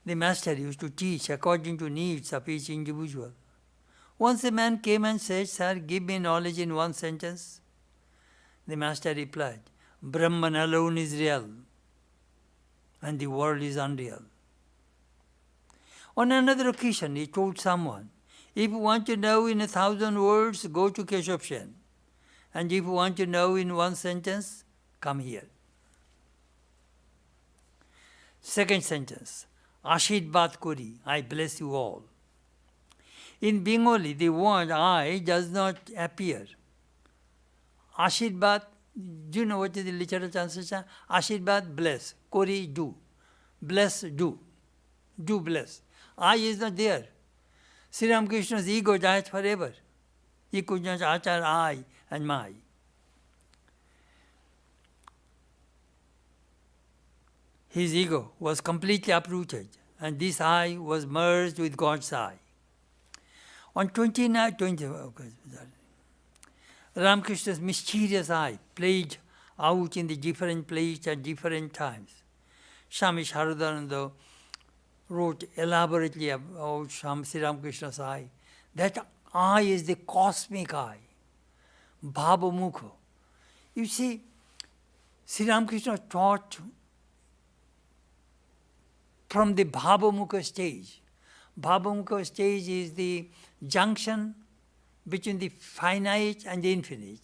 The Master used to teach according to needs of each individual. Once a man came and said, Sir, give me knowledge in 1 sentence. The Master replied, Brahman alone is real. and the world is unreal. On another occasion, he told someone, if you want to know in 1,000 words, go to Keshav Sen. And if you want to know in one sentence, come here. Second sentence, Ashirvad Kori, I bless you all. In Bengali, the word I does not appear. Ashirvad, do you know what is the literal translation? Ashirvad, bless. Kori, do. Bless, do. Do bless. I is not there. Sri Ramakrishna's ego died forever. He could not utter I and my. His ego was completely uprooted, and this I was merged with God's I. On 20, Ramakrishna's mysterious I played out in the different places at different times. Swami Chetanananda wrote elaborately about Sri Ramakrishna's I. That I is the cosmic I, Bhavamukha. You see, Sri Ramakrishna taught from the Bhavamukha stage. Bhavamukha stage is the junction between the finite and the infinite.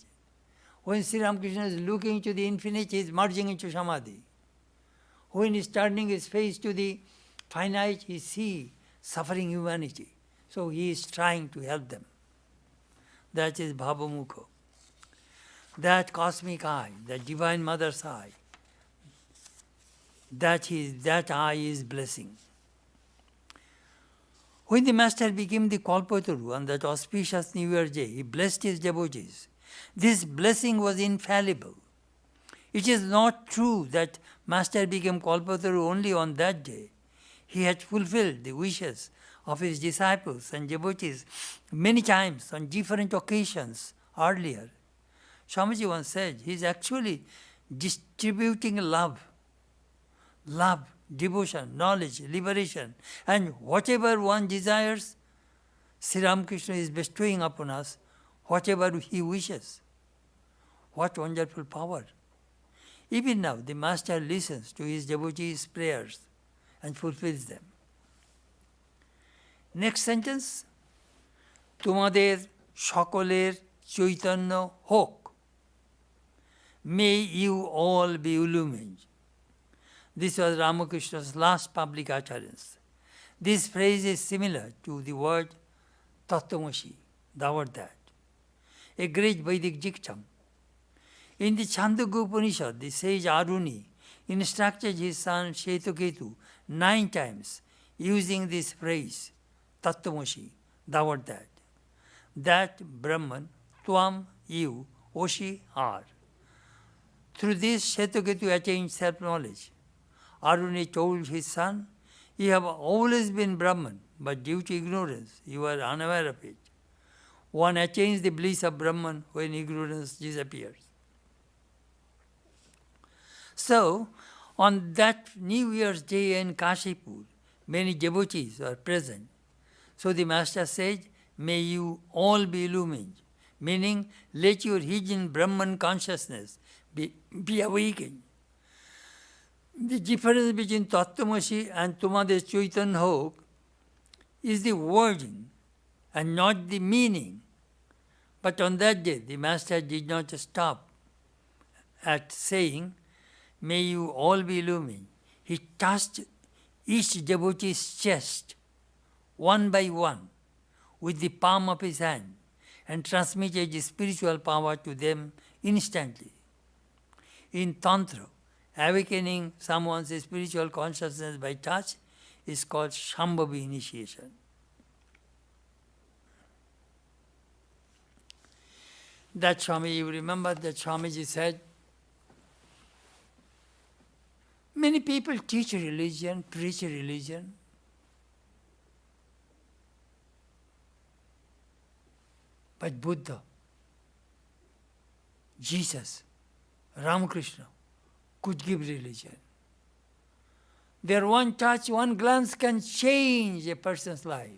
When Sri Ramakrishna is looking to the infinite, he is merging into Samadhi. When he is turning his face to the finite, he sees suffering humanity. So he is trying to help them. That is Bhavamukha. That cosmic I, that Divine Mother's I, that I is blessing. When the Master became the Kalpataru on that auspicious New Year day, he blessed his devotees. This blessing was infallible. It is not true that Master became Kalpataru only on that day. He had fulfilled the wishes of his disciples and devotees many times on different occasions earlier. Swamiji once said, he is actually distributing love, devotion, knowledge, liberation, and whatever one desires, Sri Ramakrishna is bestowing upon us whatever he wishes. What wonderful power. Even now, the Master listens to his devotees' prayers and fulfills them. Next sentence, তোমাদের সকলের চৈতন্য হোক. May you all be illumined. This was Ramakrishna's last public utterance. This phrase is similar to the word Tattvamasi, thou art that, a great Vedic dictum. In the Chandogya Upanishad, the sage Aruni instructed his son Shetaketu 9 times using this phrase, Tattvamasi, thou art that. That Brahman, Tvam, you, Oshi, are. Through this, Shetaketu attained self-knowledge. Aruni told his son, you have always been Brahman, but due to ignorance, you are unaware of it. One attains the bliss of Brahman when ignorance disappears. So, on that New Year's Day in Kashipur, many devotees were present. So the Master said, may you all be illumined, meaning let your hidden Brahman consciousness be awakened. The difference between Tattvamasi and Tumade Chaitanya Hok is the wording and not the meaning. But on that day, the Master did not stop at saying, may you all be illumined. He touched each devotee's chest, one by one, with the palm of his hand, and transmitted the spiritual power to them instantly. In Tantra, awakening someone's spiritual consciousness by touch is called Shambhavi initiation. That Swami, you remember that Swamiji said, many people teach religion, preach religion, but Buddha, Jesus, Ramakrishna could give religion. Their one touch, one glance can change a person's life.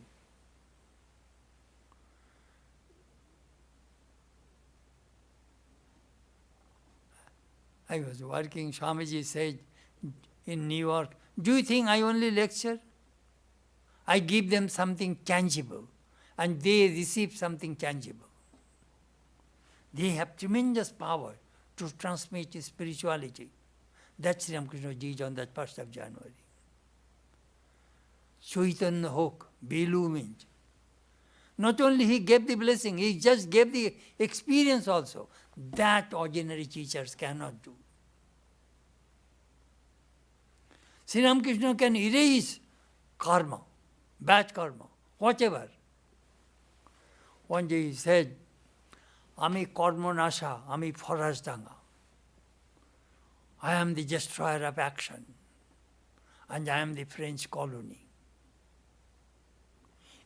I was working, Swamiji said, in New York. Do you think I only lecture? I give them something tangible and they receive something tangible. They have tremendous power to transmit spirituality. That's Sri Ramakrishna did on that 1st of January. Chaitanya Hok, illumined. Not only he gave the blessing, he just gave the experience also. That ordinary teachers cannot do. Sri Ramakrishna can erase karma, bad karma, whatever. One day he said, Ami karma nasha, ami forasdanga. I am the destroyer of action, and I am the French colony.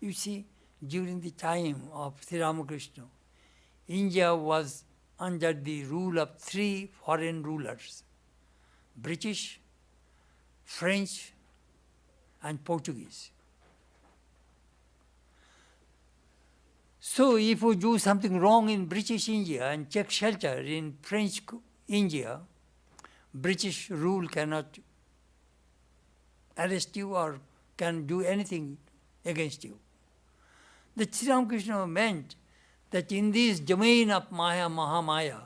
You see, during the time of Sri Ramakrishna, India was under the rule of 3 foreign rulers, British, French, and Portuguese. So if we do something wrong in British India and take shelter in French India, British rule cannot arrest you or can do anything against you. The Sri Ramakrishna meant that in this domain of Maya, Mahamaya,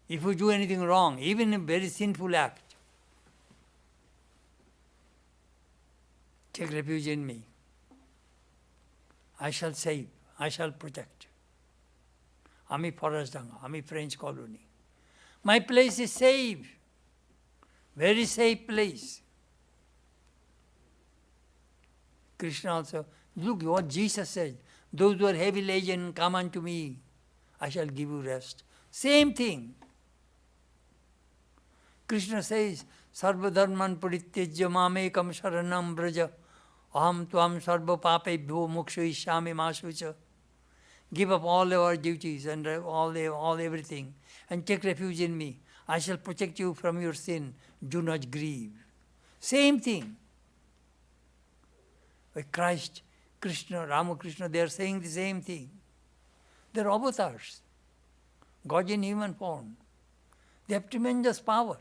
if you do anything wrong, even a very sinful act, take refuge in me. I shall save, I shall protect. Ami Forasdanga, Ami French colony. My place is safe, very safe place. Krishna also, look what Jesus said, those who are heavy laden, come unto me, I shall give you rest. Same thing. Krishna says, Sarva dharman parityajya mamekam sharanam braja aham tvam sarva papebhyo mokshayishyami masucha. Give up all our duties and all everything and take refuge in me. I shall protect you from your sin. Do not grieve. Same thing. With Christ, Krishna, Ramakrishna, they are saying the same thing. They are avatars, God in human form. They have tremendous power.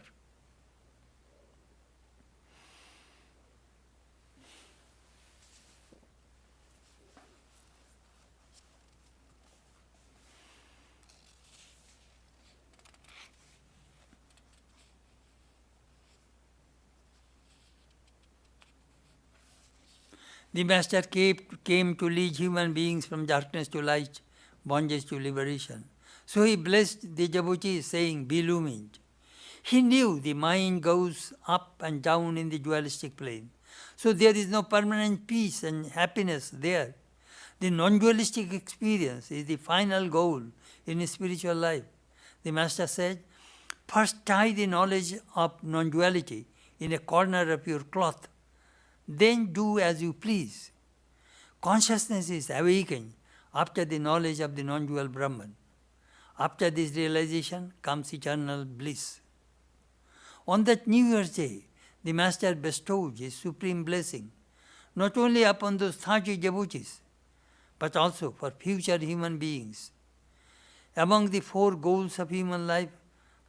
The Master came to lead human beings from darkness to light, bondage to liberation. So he blessed the devotees, saying, be illumined. He knew the mind goes up and down in the dualistic plane. So there is no permanent peace and happiness there. The non-dualistic experience is the final goal in spiritual life. The Master said, first tie the knowledge of non-duality in a corner of your cloth. Then do as you please. Consciousness is awakened after the knowledge of the non-dual Brahman. After this realization comes eternal bliss. On that New Year's Day, the Master bestowed his supreme blessing, not only upon those 30 devotees, but also for future human beings. Among the 4 goals of human life,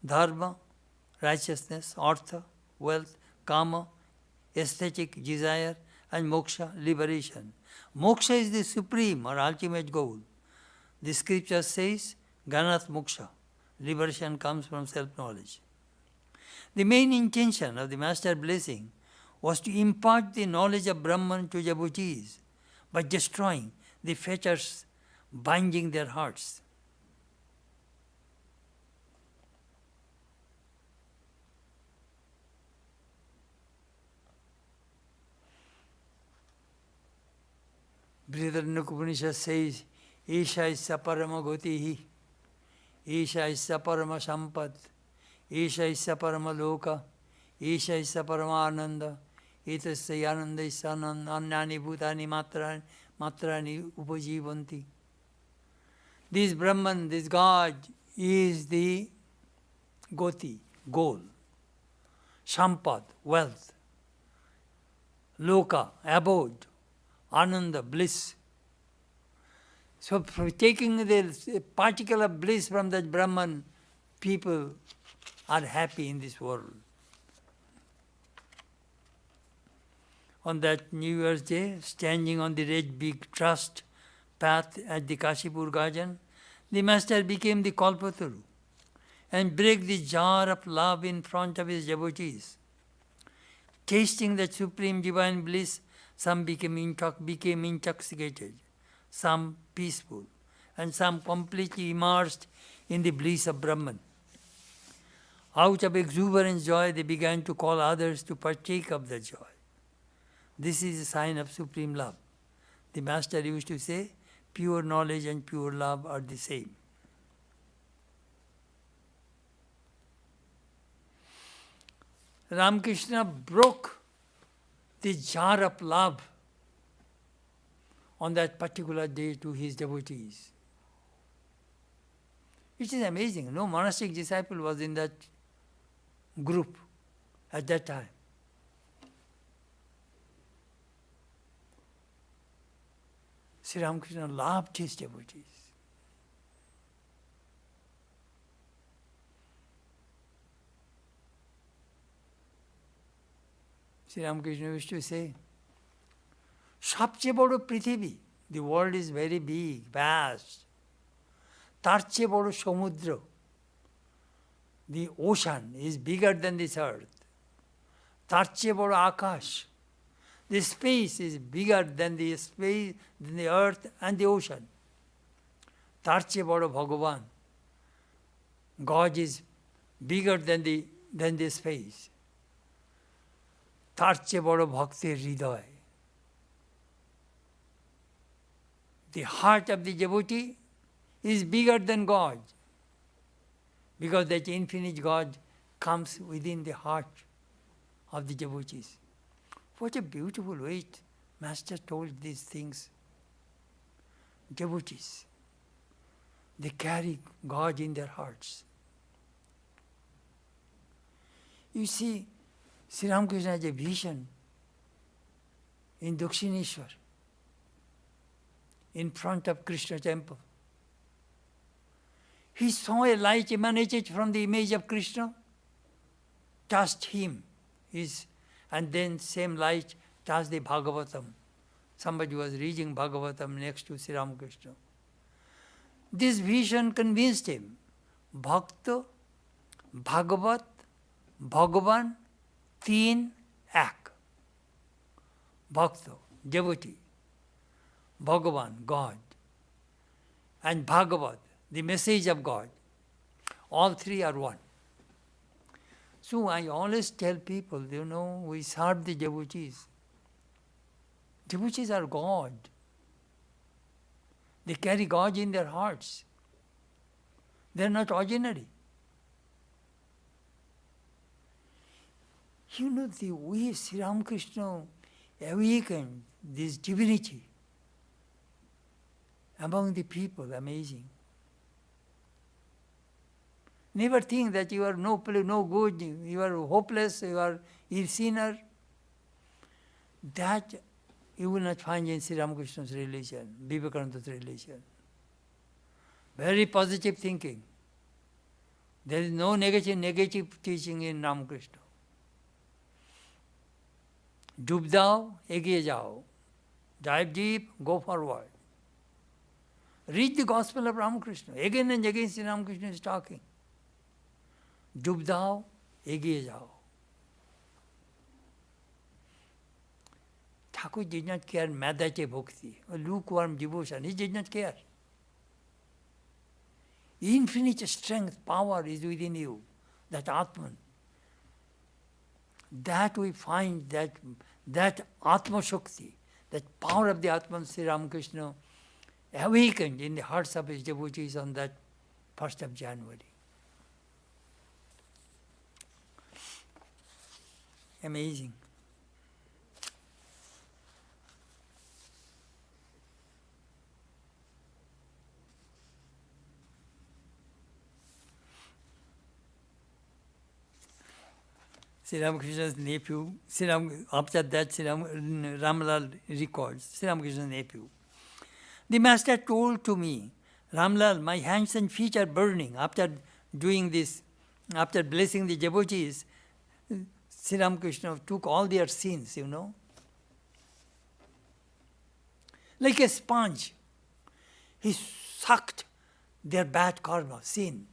dharma, righteousness, artha, wealth, kama, aesthetic desire, and moksha, liberation. Moksha is the supreme or ultimate goal. The scripture says, Ganath moksha, liberation comes from self-knowledge. The main intention of the Master blessing was to impart the knowledge of Brahman to devotees by destroying the fetters binding their hearts. Brihadaranyaka Upanishad says, Isha isya parama gotihi, Isha isya parama sampad, Isha isya parama loka, Isha isya parama ananda, Itasya yananda isya annani bhutani matrani upajivanti. This Brahman, this God is the goti, goal, sampad, wealth, loka, abode, ananda, bliss. So for taking the particle of bliss from that Brahman, people are happy in this world. on that New Year's Day, standing on the red big trust path at the Kashipur Garden, the master became the Kalpataru and break the jar of love in front of his devotees. Tasting that supreme divine bliss, some became intoxicated, some peaceful, and some completely immersed in the bliss of Brahman. Out of exuberant joy, they began to call others to partake of the joy. This is a sign of supreme love. The master used to say, pure knowledge and pure love are the same. Ramakrishna broke the jar of love on that particular day to his devotees. It is amazing. No monastic disciple was in that group at that time. Sri Ramakrishna loved his devotees. Sri Ramakrishna used to say, সবচেয়ে বড় পৃথিবী, the world is very big, vast. তার চেয়ে বড় সমুদ্র, the ocean is bigger than this earth. তার চেয়ে বড় আকাশ, the space is bigger than the space, than the earth and the ocean. তার চেয়ে বড় ভগবান, God is bigger than the space. তার চেয়ে বড় ভক্তের হৃদয়. The heart of the devotee is bigger than God, because that infinite God comes within the heart of the devotees. What a beautiful way Master told these things. Devotees, they carry God in their hearts. You see, Sri Ramakrishna has a vision in Dakshineshwar, in front of Krishna temple. He saw a light emanated from the image of Krishna, touched him, and then same light touched the Bhagavatam. Somebody was reading Bhagavatam next to Sri Ramakrishna. This vision convinced him, Bhakta, Bhagavat, Bhagavan, Teen, Ek. Bhakta, devotee, Bhagavan, God, and Bhagavat, the message of God. All three are one. So I always tell people, we serve the devotees. Devotees are God. They carry God in their hearts. They are not ordinary. The way Sri Ramakrishna awakened this divinity among the people, amazing. Never think that you are no good, you are hopeless, you are a sinner. That you will not find in Sri Ramakrishna's religion, Vivekananda's religion. Very positive thinking. There is no negative teaching in Ramakrishna. ডুব দাও, এগিয়ে যাও. Dive deep, go forward. Read the gospel of Ramakrishna. Again and again Sri Ramakrishna is talking. ডুব দাও, এগিয়ে যাও. Thakur did not care Madhate Bhakti, or lukewarm devotion. He did not care. Infinite strength, power is within you, that Atman. That we find that Atma Shakti, that power of the Atman, Sri Ramakrishna awakened in the hearts of his devotees on that 1st of January. Amazing. Sri Ramakrishna's nephew, after that Ramlal records, Sri Ramakrishna's nephew. The master told to me, Ramlal, my hands and feet are burning. After doing this, after blessing the devotees, Sri Ramakrishna took all their sins, like a sponge. He sucked their bad karma, sin.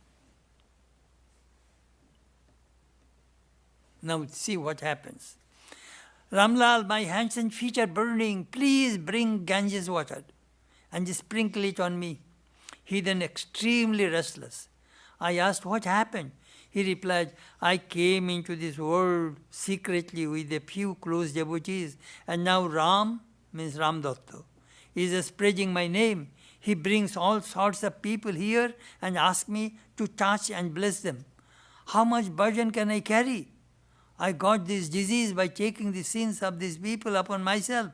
Now see what happens. Ramlal, my hands and feet are burning. Please bring Ganges water and sprinkle it on me. He then extremely restless. I asked what happened. He replied, I came into this world secretly with a few close devotees, and now Ram, means Ram Datta, is spreading my name. He brings all sorts of people here and asks me to touch and bless them. How much burden can I carry? I got this disease by taking the sins of these people upon myself.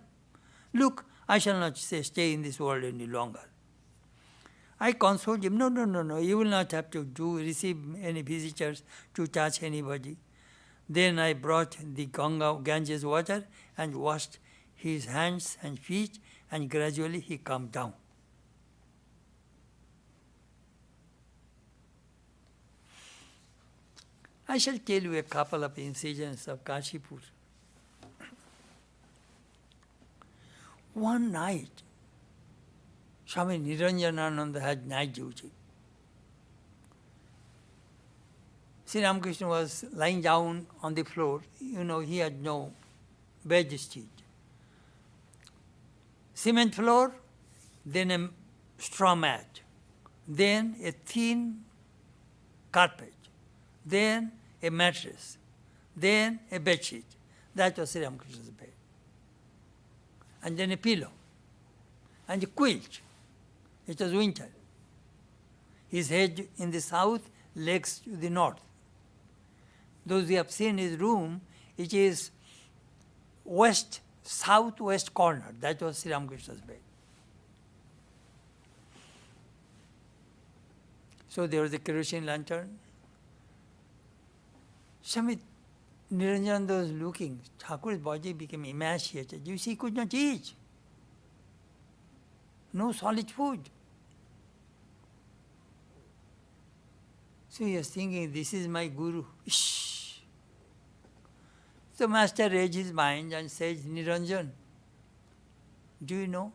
Look, I shall not stay in this world any longer. I consoled him, no, you will not have to receive any visitors to touch anybody. Then I brought the Ganges water and washed his hands and feet, and gradually he calmed down. I shall tell you a couple of incidents of Kashipur. One night, Swami Chetanananda had night duty. Sri Ramakrishna was lying down on the floor. He had no bed sheet. Cement floor, then a straw mat, then a thin carpet, then a mattress, then a bed sheet. That was Sri Ramakrishna's bed. And then a pillow, and a quilt. It was winter. His head in the south, legs to the north. Those who have seen his room, it is southwest corner. That was Sri Ramakrishna's bed. So there was a kerosene lantern. Swami Niranjananda was looking. Thakur's body became emaciated. You see, he could not eat. No solid food. So he was thinking, this is my guru. Shh. So Master raised his mind and said, Niranjan, do you know?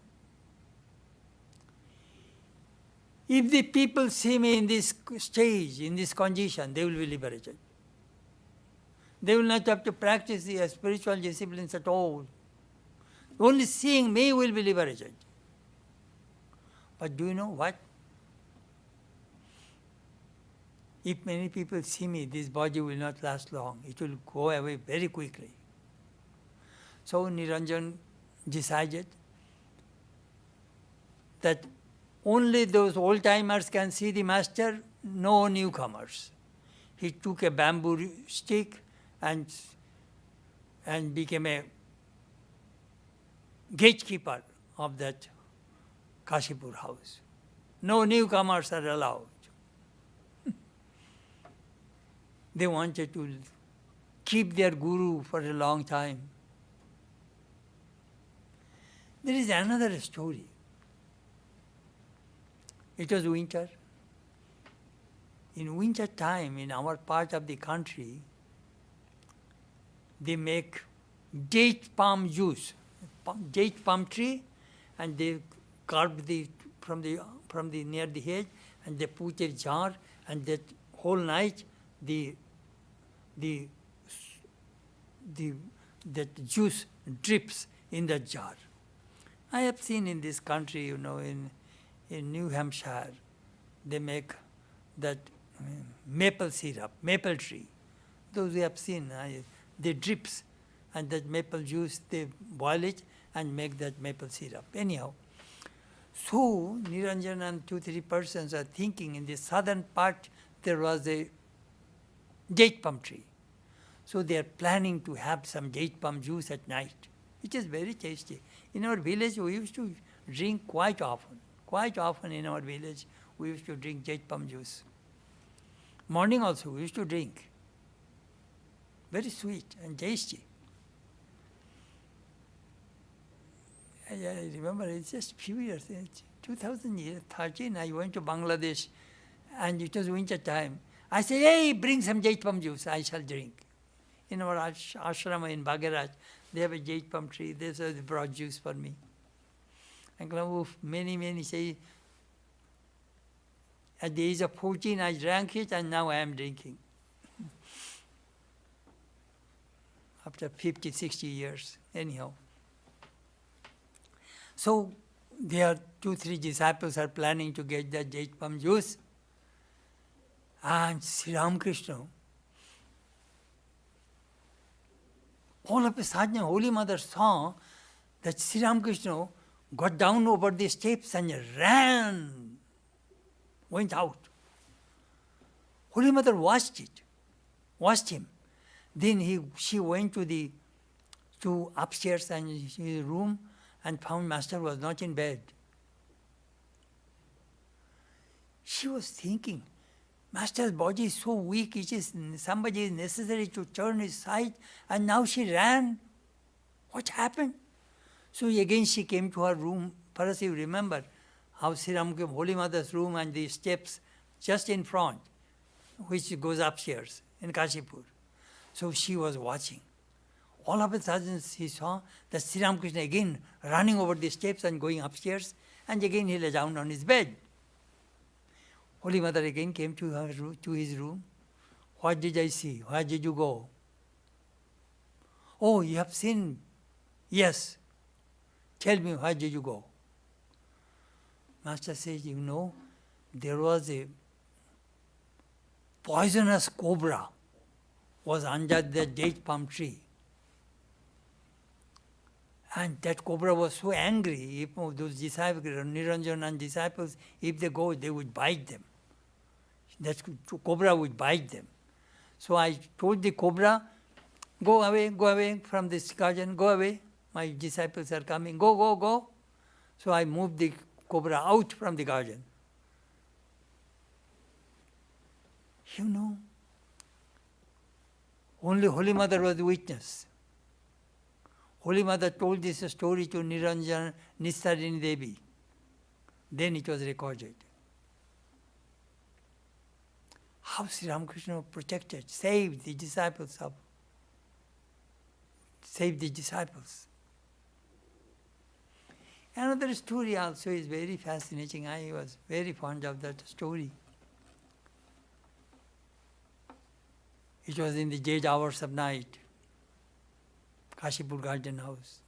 If the people see me in this stage, in this condition, they will be liberated. They will not have to practice the spiritual disciplines at all. Only seeing me will be liberated. But do you know what? If many people see me, this body will not last long. It will go away very quickly. So Niranjan decided that only those old-timers can see the master, no newcomers. He took a bamboo stick and became a gatekeeper of that Kashipur house. No newcomers are allowed. They wanted to keep their guru for a long time. There is another story. It was winter. In winter time, in our part of the country, they make date palm juice, date palm tree, and they carve from the near the head, and they put a jar, and that whole night that juice drips in that jar. I have seen in this country, in New Hampshire, they make that maple syrup, maple tree. Those we have seen, they drips, and that maple juice, they boil it and make that maple syrup. Anyhow, so Niranjan and 2-3 persons are thinking in the southern part there was a date palm tree. So they are planning to have some date palm juice at night. It is very tasty. In our village, we used to drink quite often. Quite often in our village, we used to drink date palm juice. Morning also, we used to drink. Very sweet and tasty. I remember it's just few years, 2013, I went to Bangladesh, and it was winter time. I said, hey, bring some date palm juice, I shall drink. In our ashrama in Bhagaraj, they have a date palm tree. They brought juice for me. And many say, at the age of 14 I drank it and now I am drinking. After 50, 60 years, anyhow. So there 2-3 disciples are planning to get the date palm juice. And Sri Ramakrishna, all of a sudden Holy Mother saw that Sri Ramakrishna got down over the steps and ran, went out. Holy Mother watched him. Then she went to upstairs and his room and found Master was not in bed. She was thinking, Master's body is so weak, somebody is necessary to turn his side, and now she ran. What happened? So again she came to her room. First you remember how Sri Ramakrishna, Holy Mother's room and the steps just in front, which goes upstairs in Kashipur. So she was watching. All of a sudden she saw that Sri Ramakrishna again running over the steps and going upstairs, and again he lay down on his bed. Holy Mother again came to his room. What did I see? Where did you go? Oh, you have seen? Yes. Tell me, where did you go? Master says, there was a poisonous cobra was under the date palm tree. And that cobra was so angry, if those disciples, Niranjan and disciples, if they go, they would bite them. That cobra would bite them. So I told the cobra, go away from this garden, go away. My disciples are coming, go. So I moved the cobra out from the garden. Only Holy Mother was the witness. Holy Mother told this story to Niranjan Nistarini Devi. Then it was recorded. How Sri Ramakrishna protected, saved the disciples. Another story also is very fascinating. I was very fond of that story. It was in the dead hours of night, Kashipur Garden House.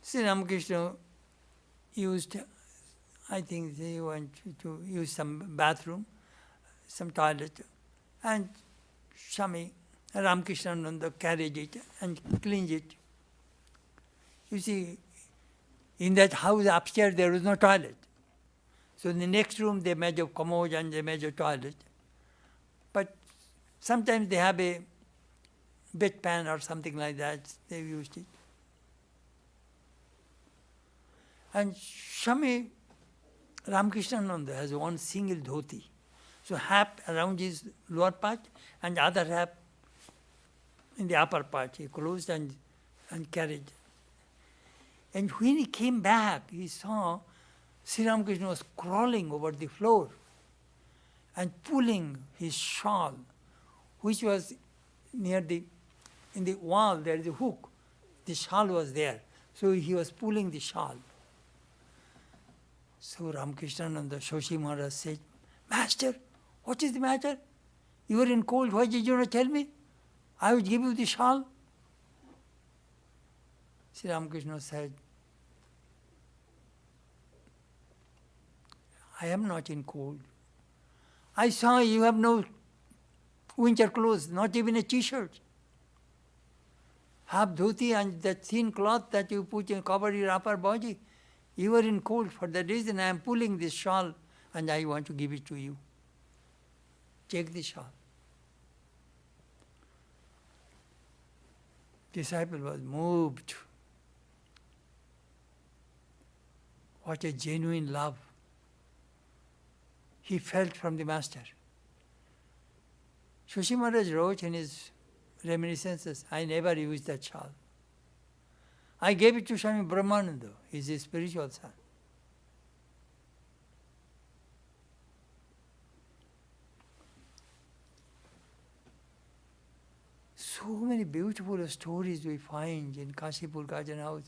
Sri Ramakrishna used, I think they went to use some bathroom, some toilet, and Swami Ramakrishna carried it and cleaned it. You see, in that house upstairs there was no toilet. So in the next room they made a commode and they made a toilet. But sometimes they have a bedpan or something like that, they used it. And Swami Ramakrishna has one single dhoti. So half around his lower part and the other half in the upper part. He closed and carried. And when he came back, he saw Sri Ramakrishna was crawling over the floor and pulling his shawl, which was in the wall, there is a hook. The shawl was there. So he was pulling the shawl. So Ramakrishna and the Shoshi Maharaj said, Master, what is the matter? You were in cold, why did you not tell me? I would give you the shawl. Sri Ramakrishna said, I am not in cold. I saw you have no winter clothes, not even a t-shirt. Half dhoti and that thin cloth that you put and cover your upper body. You are in cold. For that reason I am pulling this shawl and I want to give it to you. Take the shawl. Disciple was moved. What a genuine love he felt from the Master. Shoshi Maharaj wrote in his reminiscences, I never used that shawl. I gave it to Swami Brahmananda, he's his spiritual son. so many beautiful stories we find in Kashipur Gajan House.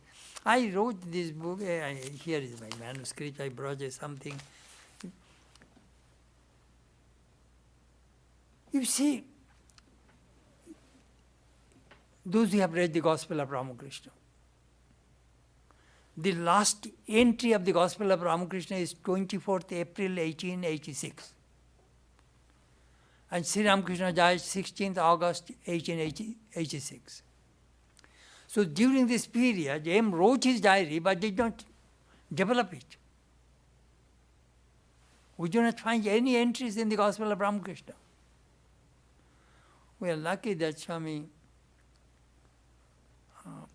I wrote this book, here is my manuscript, I brought something. You see, those who have read the Gospel of Ramakrishna, the last entry of the Gospel of Ramakrishna is 24th April 1886. And Sri Ramakrishna died 16th August 1886. So during this period, M wrote his diary but did not develop it. We do not find any entries in the Gospel of Ramakrishna. We are lucky that Swami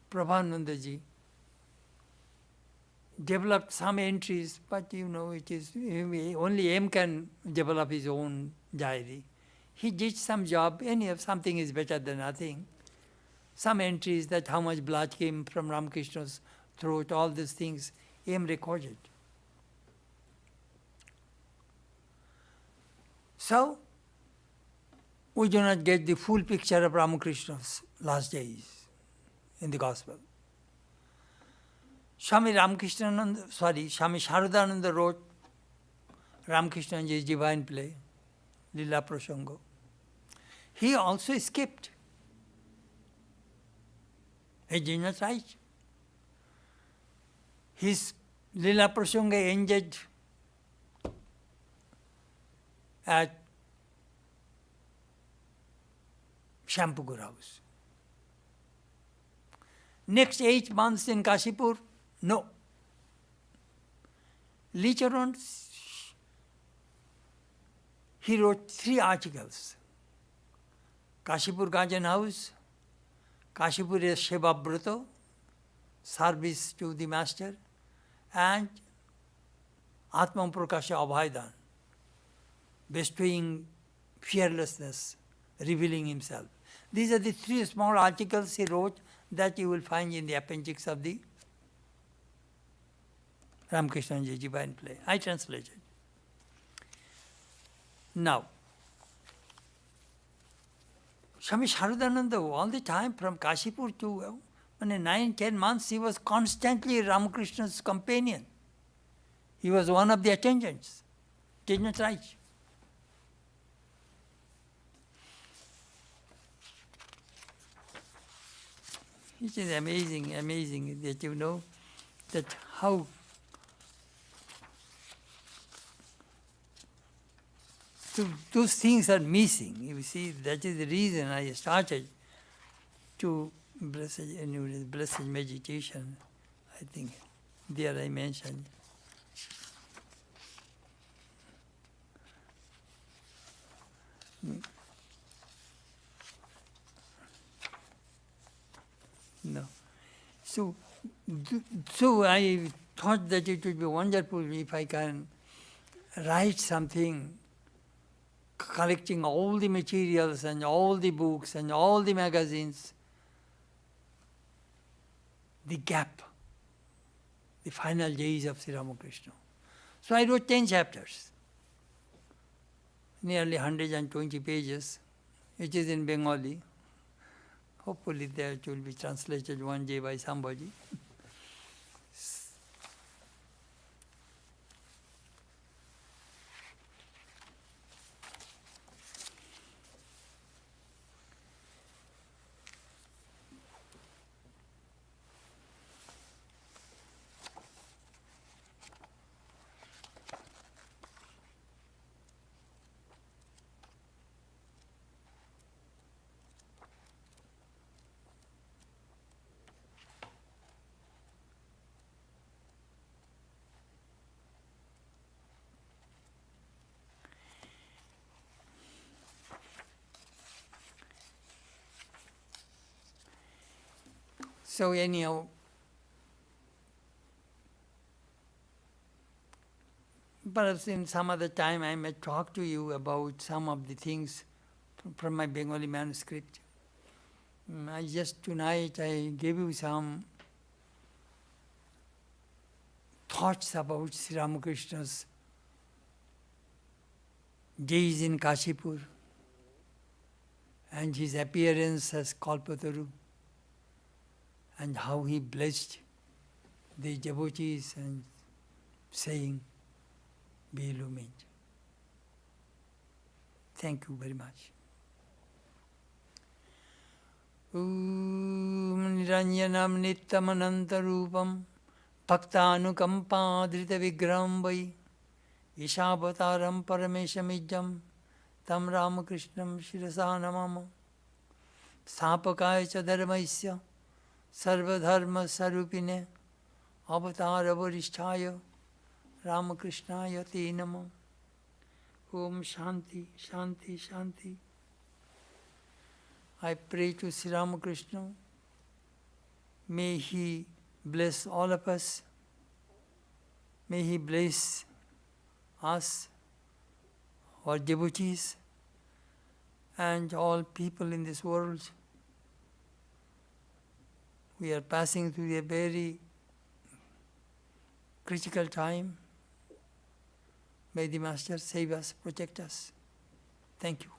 Prabhanandaji developed some entries, but it is only M can develop his own diary. He did some job, something is better than nothing. Some entries that how much blood came from Ramakrishna's throat, all these things, M recorded. So, we do not get the full picture of Ramakrishna's last days in the Gospel. Swami Sharadananda wrote Ramakrishna's divine play, Lila Prasanga. He also skipped. He did not write. His Lila Prasanga ended at Shampugur house. Next 8 months in Kashipur, no. Later on, he wrote 3 articles. Kashipur Gajan House, Kashipur Sheva Brata, service to the master, and Atma Prakasha Abhaidan, bestowing fearlessness, revealing himself. These are the 3 small articles he wrote that you will find in the appendix of the Ramakrishna's divine play. I translated. Now, Swami Sharadananda, all the time from Kashipur to 9-10 months, he was constantly Ramakrishna's companion. He was one of the attendants. Did not write. It is amazing that that how those things are missing. You see, that is the reason I started to blessed meditation. I think there I mentioned. No. So I thought that it would be wonderful if I can write something collecting all the materials and all the books and all the magazines, the gap, the final days of Sri Ramakrishna. So I wrote 10 chapters, nearly 120 pages. It is in Bengali. Hopefully that will be translated one day by somebody. So anyhow, perhaps in some other time I may talk to you about some of the things from my Bengali manuscript. Tonight I gave you some thoughts about Sri Ramakrishna's days in Kashipur and his appearance as Kalpataru, and how he blessed the devotees and saying, be illumined. Thank you very much. Niranjanam nityamanantarupam bhaktanukampadrita vigraham vai Ishavataram parameshamijjam tam ramakrishnam shirasa namama Sthapakaya cha dharmaisya sarvadharma sarupine avatara varishthaya Ramakrishnaya te namah. Om Shanti, Shanti, Shanti. I pray to Sri Ramakrishna. May he bless all of us. May he bless us, our devotees, and all people in this world. We are passing through a very critical time. May the Master save us, protect us. Thank you.